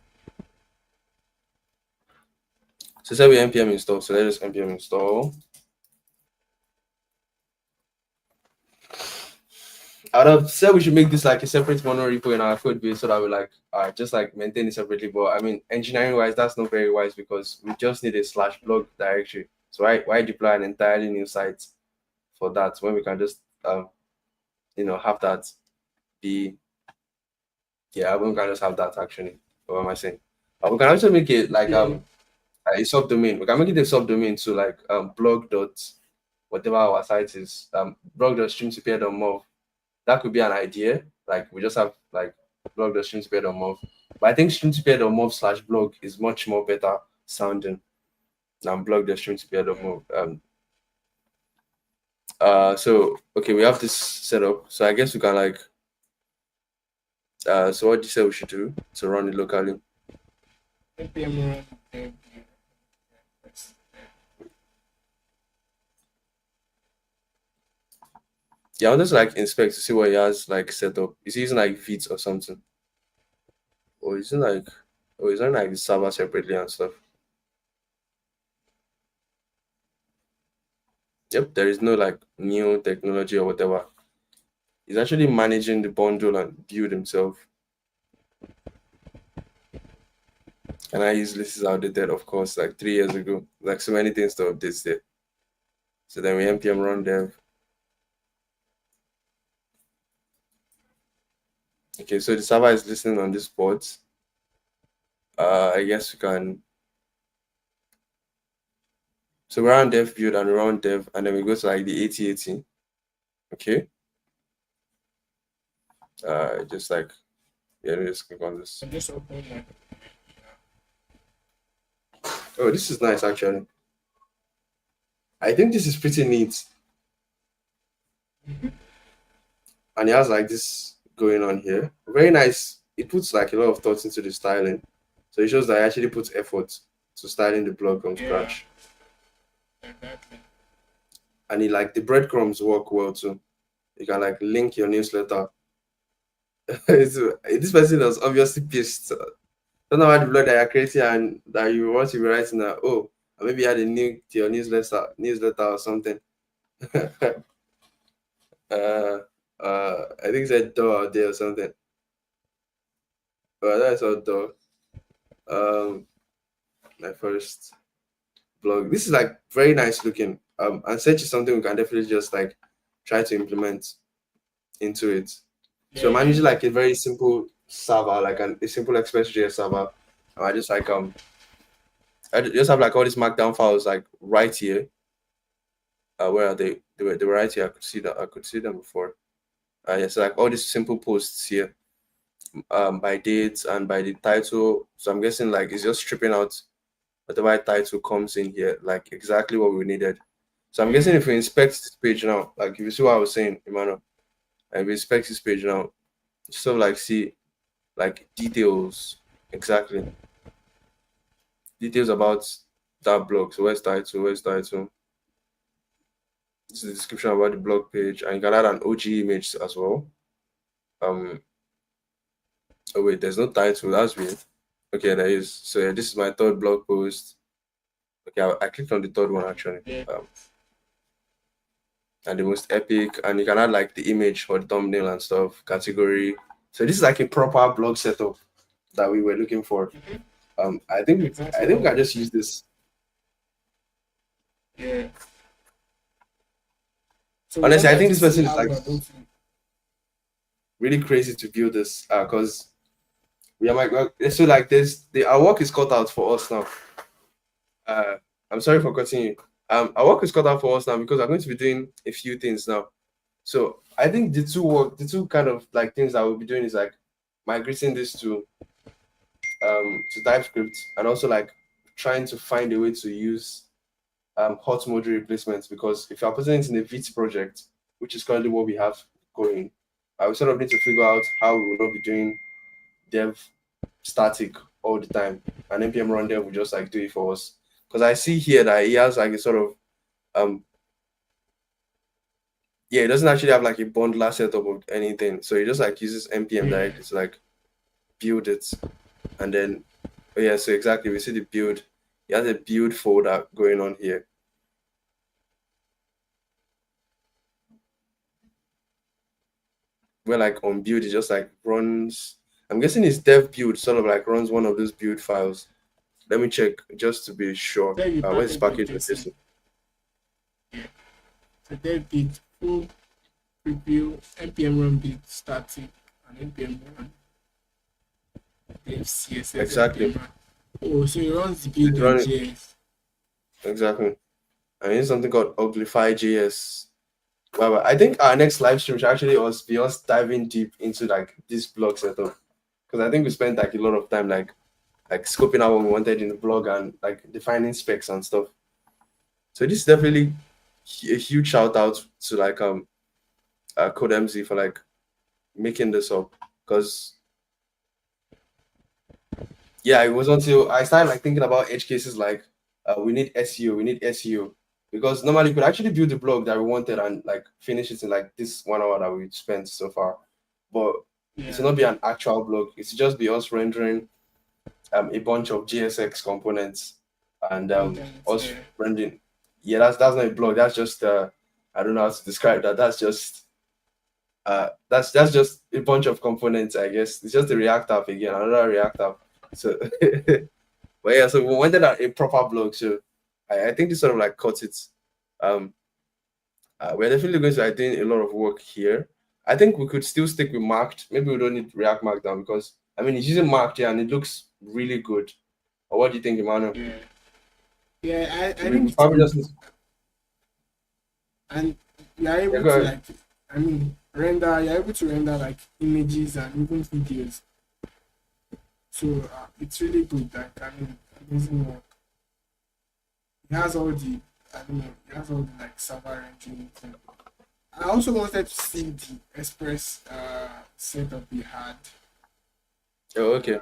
say we npm install. So let's just npm install. I'd have said we should make this like a separate mono repo in our code base so that we like just like maintain it separately. But I mean, engineering wise, that's not very wise because we just need a slash blog directory. So why deploy an entirely new site for that when we can just have that be yeah, we can just have that actually. What am I saying? We can also make it like Yeah. a subdomain. We can make it a subdomain to like blog dot whatever our site is blog dot stream2peer.mov. That could be an idea. Like we just have like blog dot stream2peer.mov. But I think stream2peer.mov/blog is much more better sounding than blog dot Yeah. stream2peer.mov. So okay, we have this set up. So I guess we can like so what do you say we should do to run it locally? NPM run dev. Yes. Yeah, I'll just like inspect to see what he has like set up. Is he using like Vite or something? Or is it like is it like the server separately and stuff? Yep, there is no like new technology or whatever. He's actually managing the bundle and build himself. And I use this is outdated, of course, like 3 years ago. Like so many things to update there. So then we npm run dev. Okay, so the server is listening on this port. I guess we can. So we're on dev build and we're on dev, and then we go to like the 8080. Okay. Just like, yeah, let me just click on this. I'm just opening my Oh, this is nice actually. I think this is pretty neat. And it has like this going on here. Very nice. It puts like a lot of thoughts into the styling. So it shows that I actually put effort to styling the blog from yeah, scratch. exactly. And it like the breadcrumbs work well too. You can like link your newsletter. This person was obviously pissed. Don't know about the blog that you're creating and that you want to be writing that, oh, maybe add a link to your newsletter or something. uh I think it's a door out there or something. But that's all door. Um my first blog. This is like very nice looking. And search is something we can definitely just like try to implement into it. So I'm Yeah, managing like a very simple server, like a simple Express.js server. And I just like I just have like all these markdown files like right here. Where are they? They were right here. I could see them before. Yes, like all these simple posts here, by dates and by the title. So I'm guessing like it's just stripping out whatever title comes in here, like exactly what we needed. So I'm guessing if we inspect this page now, like if you see what I was saying, Emmanuel, and we inspect this page now, you sort of like see like details, exactly details about that blog. So where's title? Where's title? This is the description about the blog page, and you can add an OG image as well. Oh wait, there's no title. That's weird. Okay, there is. So yeah, this is my third blog post. Okay, I clicked on the third one actually. yeah. And the most epic, and you can add like the image for the thumbnail and stuff, category. So this is like a proper blog setup that we were looking for. I think Exactly. we can just use this. Yeah. So Honestly, I wanted think to this see person is how like we're going to. really crazy to build this because we are like, so like this our work is cut out for us now. I'm sorry for cutting you. Our work is cut out for us now because I'm going to be doing a few things now. So I think the two kind of like things that we'll be doing is like migrating this to TypeScript, and also like trying to find a way to use hot module replacements, because if you're putting it in a Vite project, which is currently what we have going, we sort of need to figure out how we will not be doing dev static all the time, and npm run dev will just like do it for us. Because I see here that he has like a sort of yeah, it doesn't actually have like a bundler setup of anything, so he just like uses npm directly to like build it. And then oh yeah, so exactly, we see the build. He has a build folder going on here. Where like on build, it just like runs. I'm guessing his dev build sort of like runs one of those build files. Let me check just to be sure. There you Where's package package with with this. this? So there be full preview, npm run build static, and npm run dev css. Exactly. NPM run. Oh, so it runs the build It's in running JS. exactly. And it's something called Uglify.js. Well, I think our next live stream should actually be us diving deep into like this blog setup, because I think we spent like a lot of time like scoping out what we wanted in the blog and like defining specs and stuff. So this is definitely a huge shout out to like CodeMZ for like making this up, because yeah, it was until I started like thinking about edge cases like we need SEO, because normally you could actually build the blog that we wanted and like finish it in like this 1 hour that we spent so far, but it will not be an actual blog. It's just be us rendering a bunch of JSX components and us rendering. Yeah, that's not a blog. That's just I don't know how to describe that. That's just that's just a bunch of components, I guess. It's just a React app again, another React app. So but yeah, so we wanted a proper blog. So I think this sort of like cuts it. We're definitely going to be doing a lot of work here. I think we could still stick with marked. Maybe we don't need React Markdown because I mean it's using marked here and it looks really good. Or what do you think, Emmanuel? Yeah, yeah. I We think it's probably good, just need. and you are Yeah, able go to ahead. like, I mean, render. You're able to render like images and even videos. So it's really good. Like, I mean, amazing work. It has all the, I don't know, it has all the like server engine thing. I also wanted to see the Express setup we had. Oh, okay. Uh,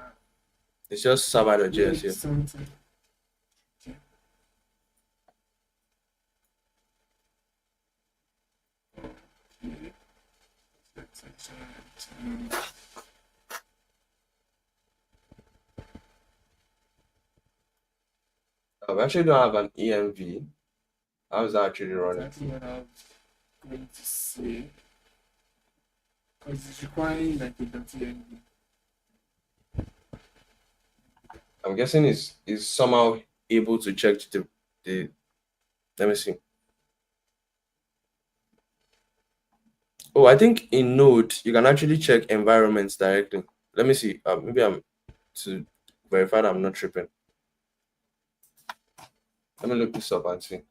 It's just it server.js made here. something. Okay. Okay. That's excellent. We actually don't have an EMV. How is that actually running? Exactly what I was going to say. Because it's requiring like a .env. I'm guessing is somehow able to check the let me see. Oh, I think in Node you can actually check environments directly. Let me see. Maybe I'm to verify that I'm not tripping. Let me look this up and see.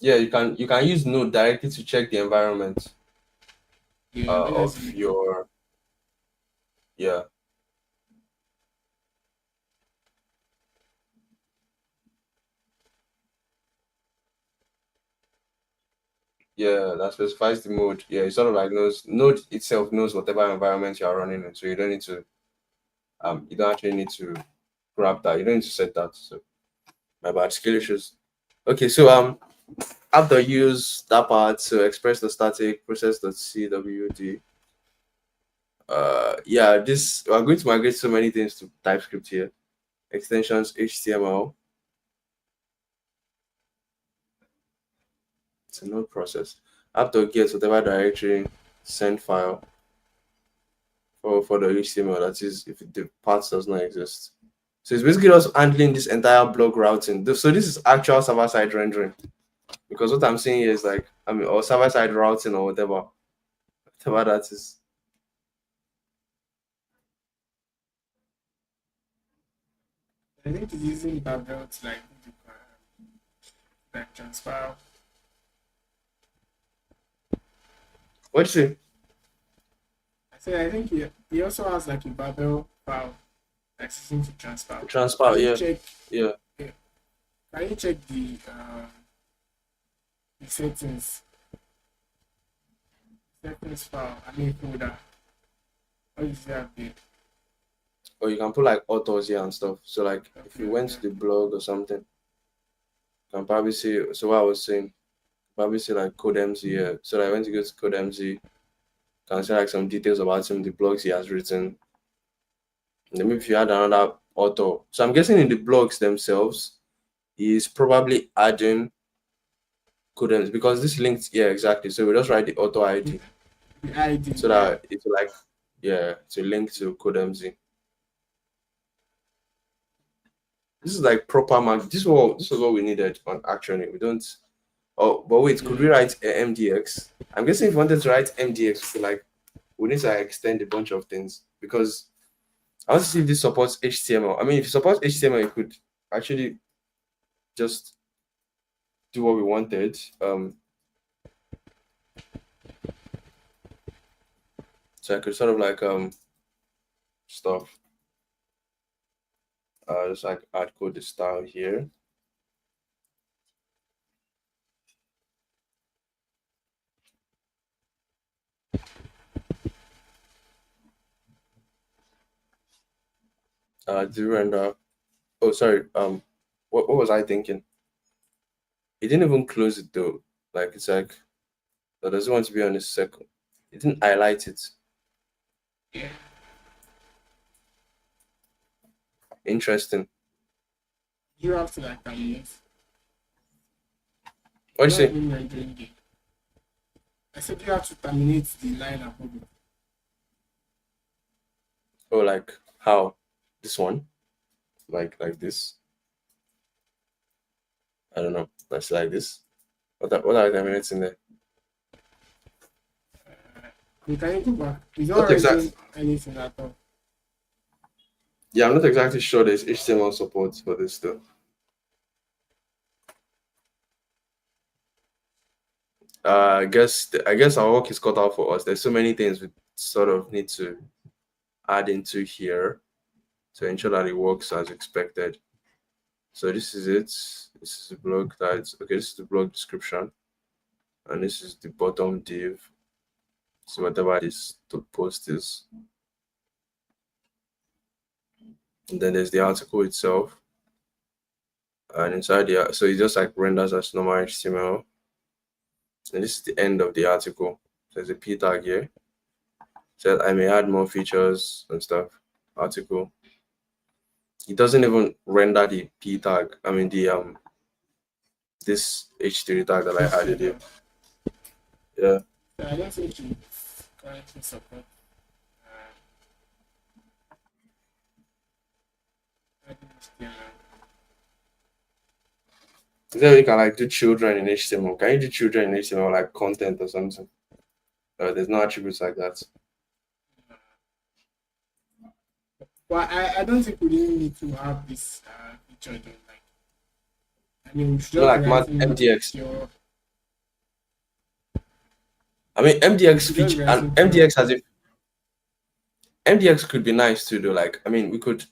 Yeah, you can use Node directly to check the environment Yeah, that's of really good. your yeah. Yeah, that specifies the mode. Yeah, it sort of like knows Node itself knows whatever environment you are running in. So you don't actually need to grab that. You don't need to set that. So my bad skill issues. Okay, so after use that part to express the static process.cwd. Yeah, this we're going to migrate so many things to TypeScript here. Extensions HTML. It's a node process. After get whatever directory send file for the HTML, that is if the part does not exist. So it's basically just handling this entire block routing. So this is actual server-side rendering. Because what I'm saying here is like, I mean, or server-side routing or whatever that is. I think it's using Babel to like transfer. What you say? I said I think he also has like a Babel file that's using to transfer. Transpile, Can you yeah, check? yeah. Yeah, can you check the settings file? I mean folder. What is that there? Or you can put like authors here and stuff. So like if Okay, you went okay. to the blog or something, you can probably see. So what I was saying, probably see like code MZ here. So like when you go to code MZ, can see like some details about him, the blogs he has written. And then maybe if you add another author. So I'm guessing in the blogs themselves, he's probably adding code MZ because this linked, yeah, exactly. So we just write the author ID The ID, so yeah. that it's like yeah, to link to code MZ. This is like proper mark. This was what we needed on actually. We don't. Oh, but wait, could we Yeah. write MDX? I'm guessing if we wanted to write MDX, like we need to like, extend a bunch of things because I want to see if this supports HTML. I mean, if it supports HTML, it could actually just do what we wanted. So I could sort of like stuff. Just like add code the style here. Do render. Oh, sorry. What was I thinking? It didn't even close it though. Like it's like that doesn't want to be on a second. It didn't highlight it. Yeah. Interesting. You have to like terminate. What It's do you not say? even rendering it. I said you have to terminate the line above it. Oh, like how? This one? Like this? I don't know. Let's like this. What are the minutes in there? You can go back. It's not Not exactly. writing anything at all. Yeah, I'm not exactly sure there's HTML support for this though. I guess our work is cut out for us. There's so many things we sort of need to add into here to ensure that it works as expected. So this is it. This is the blog that's okay. This is the blog description, and this is the bottom div. So whatever this post is, and then there's the article itself, and inside the so it just like renders as normal HTML. And this is the end of the article. So there's a p tag here. So I may add more features and stuff. Article. It doesn't even render the p tag. I mean the this h3 tag that I added here. Yeah. So I don't think you currently support adding HTML. Is there you can like do children in HTML? Can you do children in HTML like content or something? There's no attributes like that. But I don't think we really need to have this feature though. Like, I mean, we should just Like write MDX. your I mean MDX we should just feature write and it your MDX has a MDX could be nice too though. Like I mean we could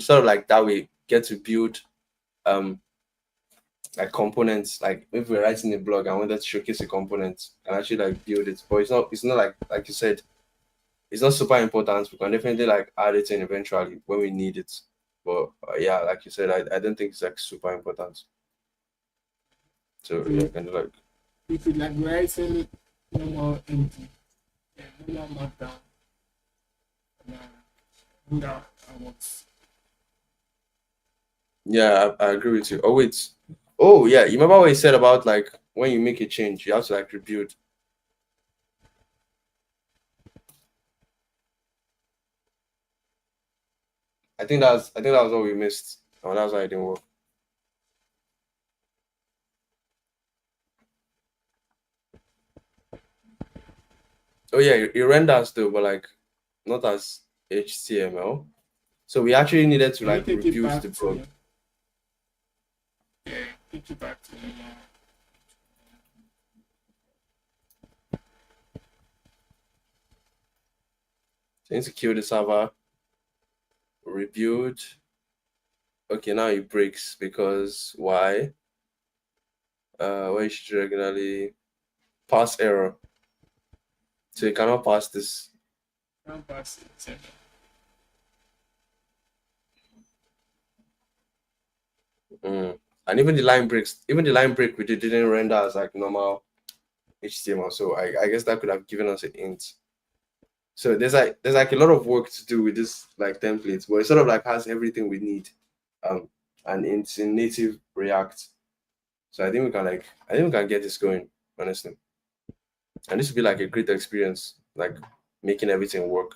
sort of like that way get to build like components. Like if we're writing a blog and wanted to showcase a component and actually like build it, but it's not like you said, it's not super important. We can definitely like add it in eventually when we need it. But yeah, like you said, I don't think it's like super important. So yeah, kind of like we could like write in normal empty, yeah, normal markdown. That works. yeah, I agree with you. Oh wait, oh yeah, you remember what you said about like when you make a change, you have to like rebuild. I think that was what we missed. Oh, that's why it didn't work. Oh yeah, it renders though, but like not as HTML. So we actually needed to Can you like take it rebuild back the to blog. yeah, take it back to normal. So need to kill the server, rebuild. Okay, now it breaks because why? Why you should regularly pass error. So you cannot pass this. Can't pass it. And even the line breaks, even the line break we didn't render as like normal HTML. So I guess that could have given us a hint. So there's like a lot of work to do with this like templates, but it sort of like has everything we need. And it's in native React. So I think we can get this going, honestly. And this would be like a great experience, like making everything work.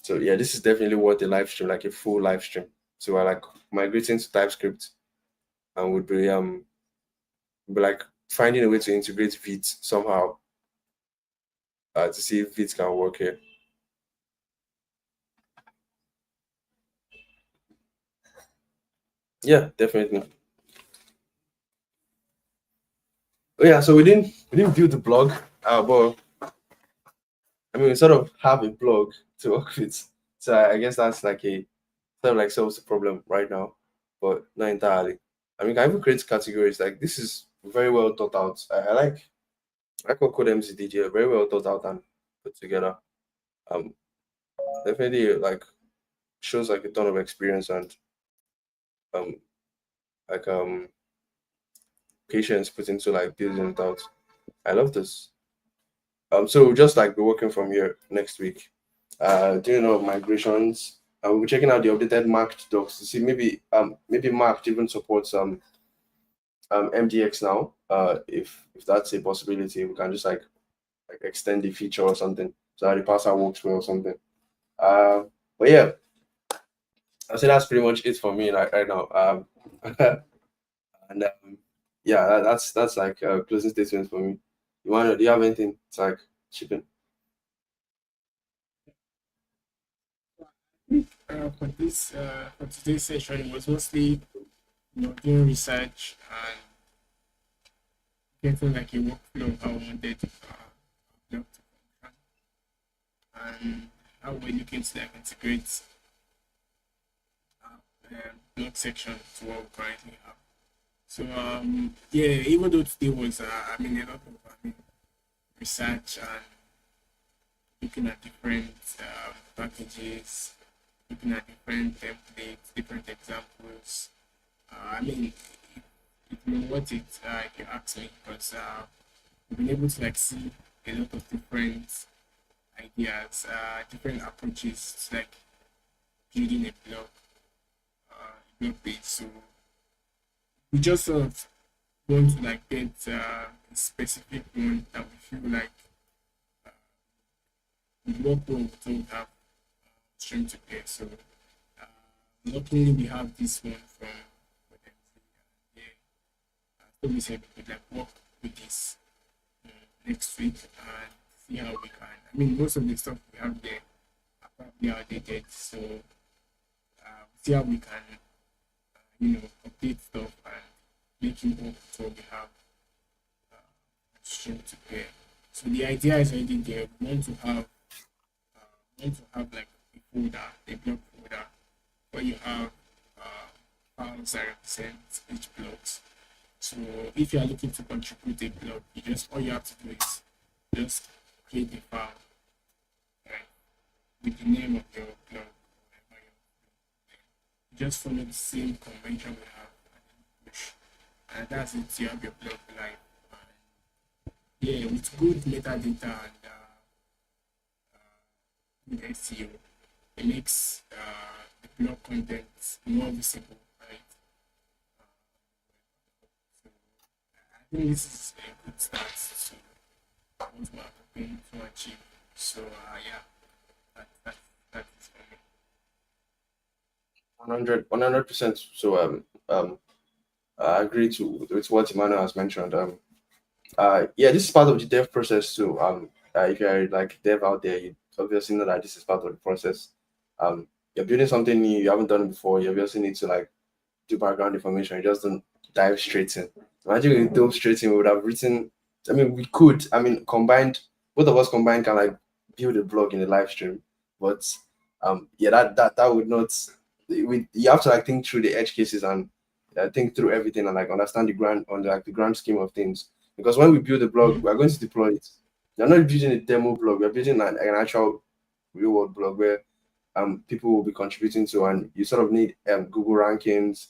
So yeah, this is definitely what a live stream, like a full live stream. So we're like migrating to TypeScript and would be like finding a way to integrate Vite somehow to see if Vite can work here. Yeah, definitely. Oh yeah, so we didn't build the blog, but I mean we sort of have a blog to work with. So I guess that's like a sort of like solves the problem right now, but not entirely. I mean, I even create categories like this is very well thought out. I like what Code MC did here, very well thought out and put together. Um, Definitely like shows like a ton of experience and um like patience put into like building it out. I love this. So we'll just like be working from here next week. Doing all migrations. We'll be checking out the updated marked docs to see maybe marked even supports MDX now. If that's a possibility, we can just like extend the feature or something so that the parser works well or something. But yeah, I say that's pretty much it for me right now. And yeah, that's like closing statements for me. Do you have anything to like chip in? For today's session, it was mostly doing research and getting like a workflow of how I wanted blog to function, and how we're looking to like integrate blog section to what we currently have. So yeah, even though today was a lot of research and looking at different packages, looking at different templates, different examples. It's been worth it if you ask me, because we've been able to like see a lot of different ideas, different approaches to like building a blog page. So we just sort of want to like get a specific one that we feel like would work well with what we have stream to pay. So luckily we have this one from them. Yeah, so we said we could like work with this next week and see how we can. Most of the stuff we have there are probably outdated, so see how we can, update stuff and make it work with what we have stream to pay. So the idea is already there. We want to have like a folder, a blog folder, where you have files that represent each blocks. So if you are looking to contribute a blog, all you have to do is just create a file, right, with the name of your blog, whatever you just follow the same convention we have and push. And that's it, you have your blog live. Yeah, with good metadata and good SEO, it makes the blog content more visible, right? So I think this is a good start to what we are hoping to achieve. So yeah, that is for me. 100%. So I agree with what Emmanuel has mentioned. Yeah, this is part of the dev process too. If you're like dev out there, you obviously know that this is part of the process. You're building something new, you haven't done it before. You obviously need to like do background information. You just don't dive straight in. Imagine we dove straight in, we would have written. We could. Combined, both of us combined can like build a blog in a live stream. But yeah, that would not. You have to like think through the edge cases and think through everything and like understand the grand scheme of things. Because when we build a blog, we are going to deploy it. You're not building a demo blog. We're building an actual real world blog where people will be contributing to, and you sort of need Google rankings,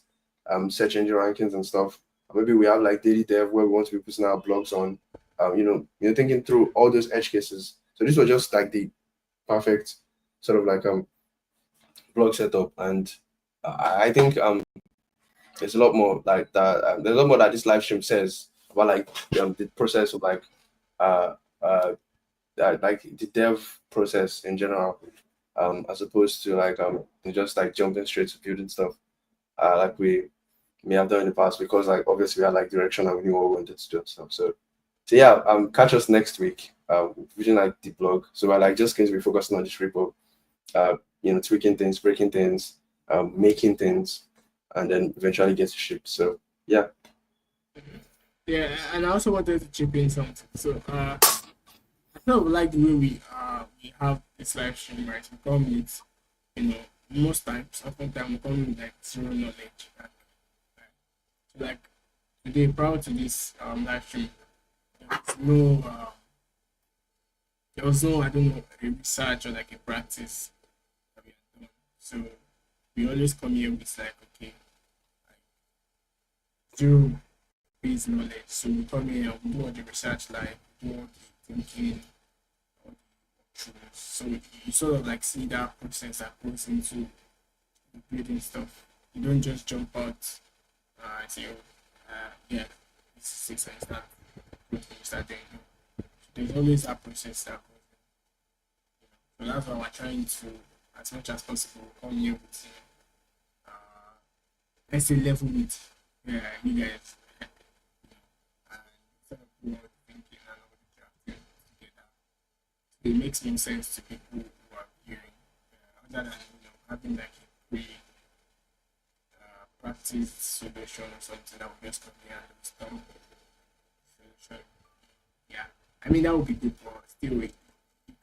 search engine rankings and stuff. Maybe we have like daily dev where we want to be putting our blogs on. Thinking through all those edge cases. So this was just like the perfect sort of like blog setup, and I think there's a lot more like that. There's a lot more that this live stream says about like the process of like uh like the dev process in general, as opposed to like just like jumping straight to building stuff like we may have done in the past, because like obviously we had like direction and we knew what we wanted to do and stuff. So yeah, catch us next week. Reading like the blog. So we're like just going to be focusing on this repo, tweaking things, breaking things, making things, and then eventually get to ship. So yeah. Yeah, and I also wanted to chip in something. So I kind of like the way we have this live stream, right? We come with, most times, oftentimes we come with like zero knowledge. So like today, prior to this live stream, there was no, I don't know, a research or like a practice that we had done. So we always come here with like, okay, like zero base knowledge. So we come here and we do all the research, like do all the thinking, all the truth. So you sort of like see that process that goes into building stuff. You don't just jump out and say, yeah, this is six and start doing it. There's always a process that goes in. So that's why we're trying to, as much as possible, come here with let's say level with you guys. And sort of do all the thinking and all the drafting together. It makes more sense to people who are viewing, other than having like a pre practice solution or something that will just come here and stop solution. Yeah, I mean that would be good, but still it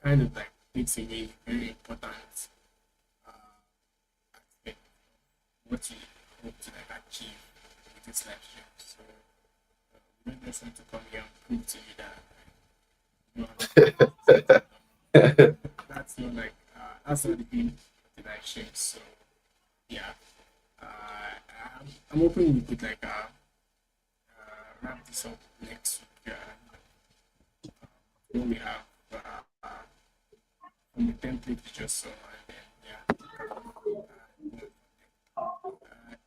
kind of like takes away very important aspect of what you hope to like achieve with this live stream. So we don't just want to come here and prove to you that that's not like that's not the aim of the live stream. So yeah, I'm hoping we could like wrap this up next week when we have from the template we just saw, and then yeah,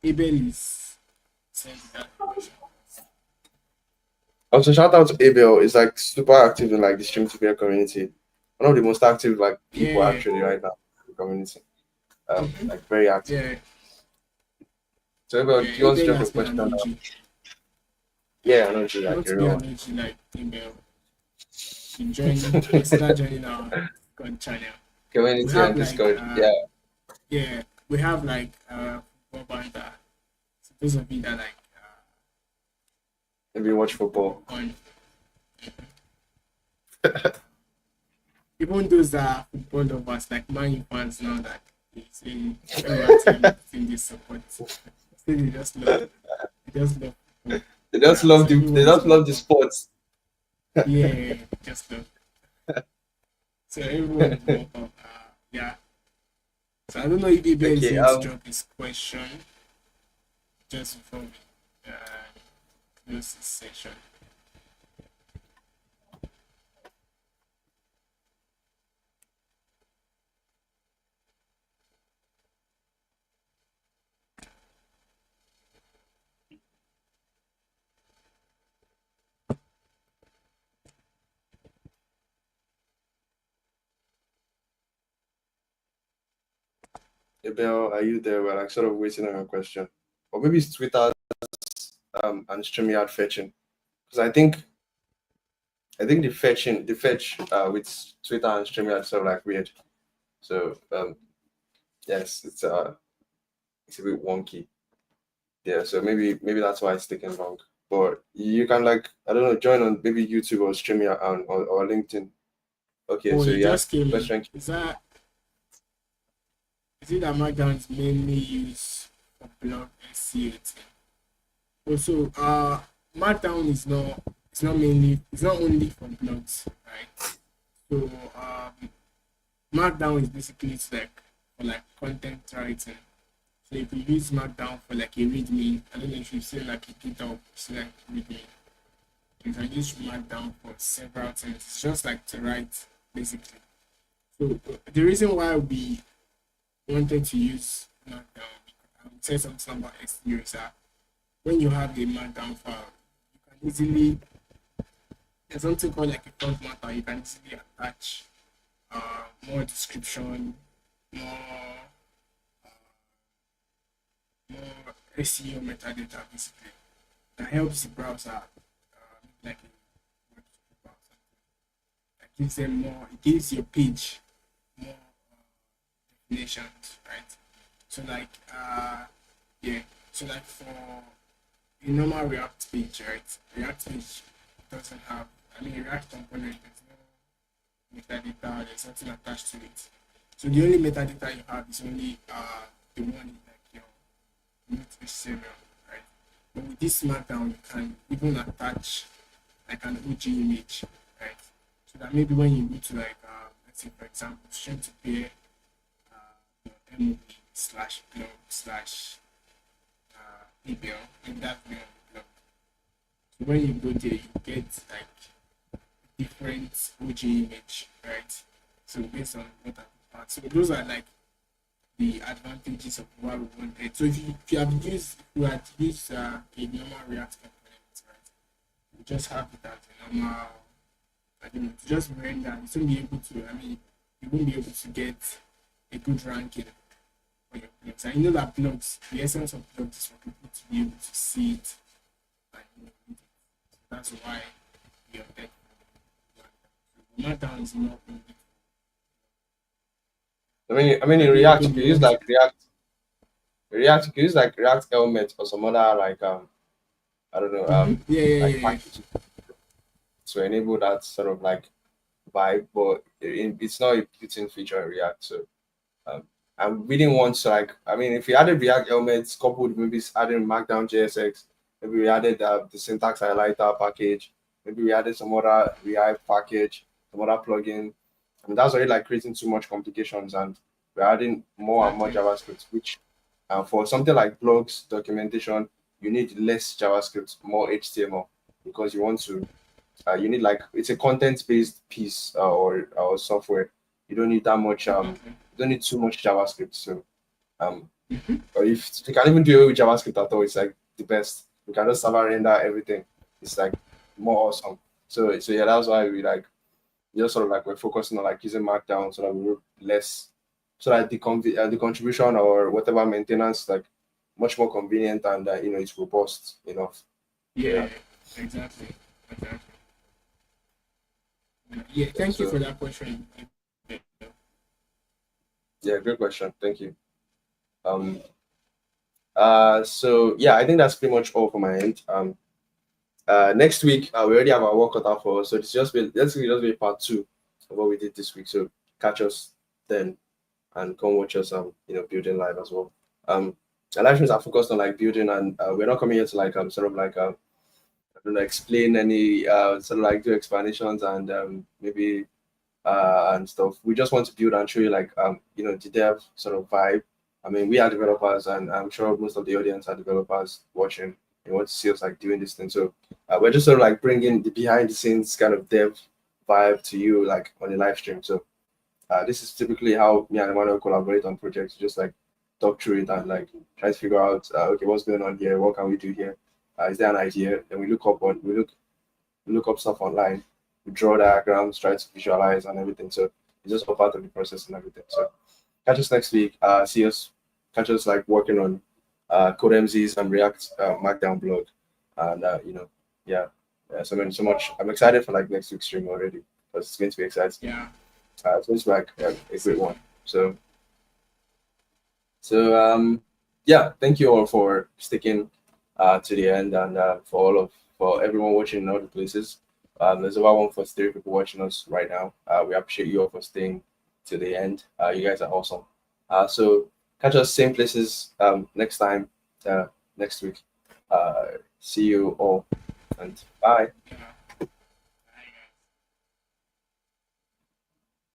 Abel is saying that question. Also, shout out to Abel. He's like super active in like the STREAM2PEER community. One of the most active like people Yeah. actually right now in the community. Like very active. Yeah, So Abel, do you want to Abel drop a has been question? an OG. Yeah, I know you like Not to be an everyone. OG like Abel. Consider joining our God channel. We Community have and like Discord. Yeah. yeah, we have like football banter. So those of you that like Maybe watch football. on even those that are football lovers like Man U fans now that they say every team they support. So they just love football. They just Yeah, love so the everyone they is just love the welcome. sports. Yeah, just love. So everyone is welcome. Yeah. So I don't know if Ibe is Okay, going to drop his question just before we close this session. Abel, are you there? We're like sort of waiting on your question. Or maybe it's Twitter and StreamYard fetching. Because I think the fetch with Twitter and StreamYard is sort of like weird. So yes, it's a bit wonky. Yeah, so maybe that's why it's taking long. But you can like I don't know, join on maybe YouTube or StreamYard or LinkedIn. Okay, Oh, so he yeah, just came in. question. Is it that Markdown is mainly used for blog SEO? Also, Markdown is not it's not only for blogs, right? So Markdown is basically like for like content writing. So if you use Markdown for like a README, I don't know if you've seen like a GitHub, see like README. You can use Markdown for several things. It's just like to write basically. So the reason why we wanted to use Markdown, I would say something about SEO is that when you have a Markdown file, you can easily there's something called like a front matter. You can easily attach more description, more more SEO metadata basically that helps the browser like a web browser that gives them more. It gives your page more definitions, right? So like yeah, so like for a normal React page, right? React page doesn't have. I mean, React component there's no metadata. There's nothing attached to it. So the only metadata you have is only the one in like your root HTML, right? But with this Markdown, you can even attach like an OG image, right? So that maybe when you go to like let's say for example, StreamToPeer MOB /blog email, and that will blog. So when you go there, you get like different OG image, right? So based on what I so those are like the advantages of what we wanted. So if you have used if you had used a normal React component, right? You just have it as a normal I don't know, to just render, you won't be able to I mean you won't be able to get a good ranking for your So I know that blogs, the essence of blogs is for people to be able to see it and read it. That's why we are there. Markdown is not only In React, you people can you use want to. like React, you can use like React element or some other like I don't know Yeah, yeah, like yeah, yeah. package to enable that sort of like vibe, but it's not a built-in feature in React. So um, I really want to like if we added React elements coupled maybe adding Markdown JSX, maybe we added the syntax highlighter package, maybe we added some other React package, some other plugin. That's already like creating too much complications, and we're adding more and more Exactly. JavaScript, which for something like blogs documentation, you need less JavaScript, more HTML, because you need like it's a content-based piece or software. You don't need that much Exactly. you don't need too much JavaScript. So um Mm-hmm. or if you can even do it with JavaScript at all, it's like the best. You can just server render everything. It's like more awesome. So yeah, that's why we like just sort of like we're focusing on like using Markdown so that we work less, so that the contribution or whatever maintenance like much more convenient and it's robust enough. So yeah. Yeah, exactly. Exactly. Yeah, thank you So for that question. yeah, great question. Thank you. Um. So yeah, I think that's pretty much all for my end. Next week we already have our work cut out for us, so it's just be let's just be part two of what we did this week. So catch us then and come watch us building live as well. The live streams are focused on like building, and we're not coming here to like sort of like I don't know, explain any sort of like do explanations and maybe and stuff. We just want to build and show you like the dev sort of vibe. We are developers, and I'm sure most of the audience are developers watching. They want to see us like doing this thing. So we're just sort of like bringing the behind the scenes kind of dev vibe to you like on the live stream. So this is typically how me and Emmanuel collaborate on projects, just like talk through it and like try to figure out okay, what's going on here, what can we do here, is there an idea? And we look up stuff online, we draw diagrams, try to visualize and everything. So it's just all part of the process and everything. So catch us next week. See us, catch us like working on Code MZ's and React Markdown blog, and yeah, so much. I'm excited for like next week's stream already because it's going to be exciting. Yeah. It's going to be like a great one. So yeah, thank you all for sticking to the end, and for everyone watching in other places. There's about 143 people watching us right now. We appreciate you all for staying to the end. You guys are awesome. So catch us same places next time, next week. See you all, and bye. Yeah.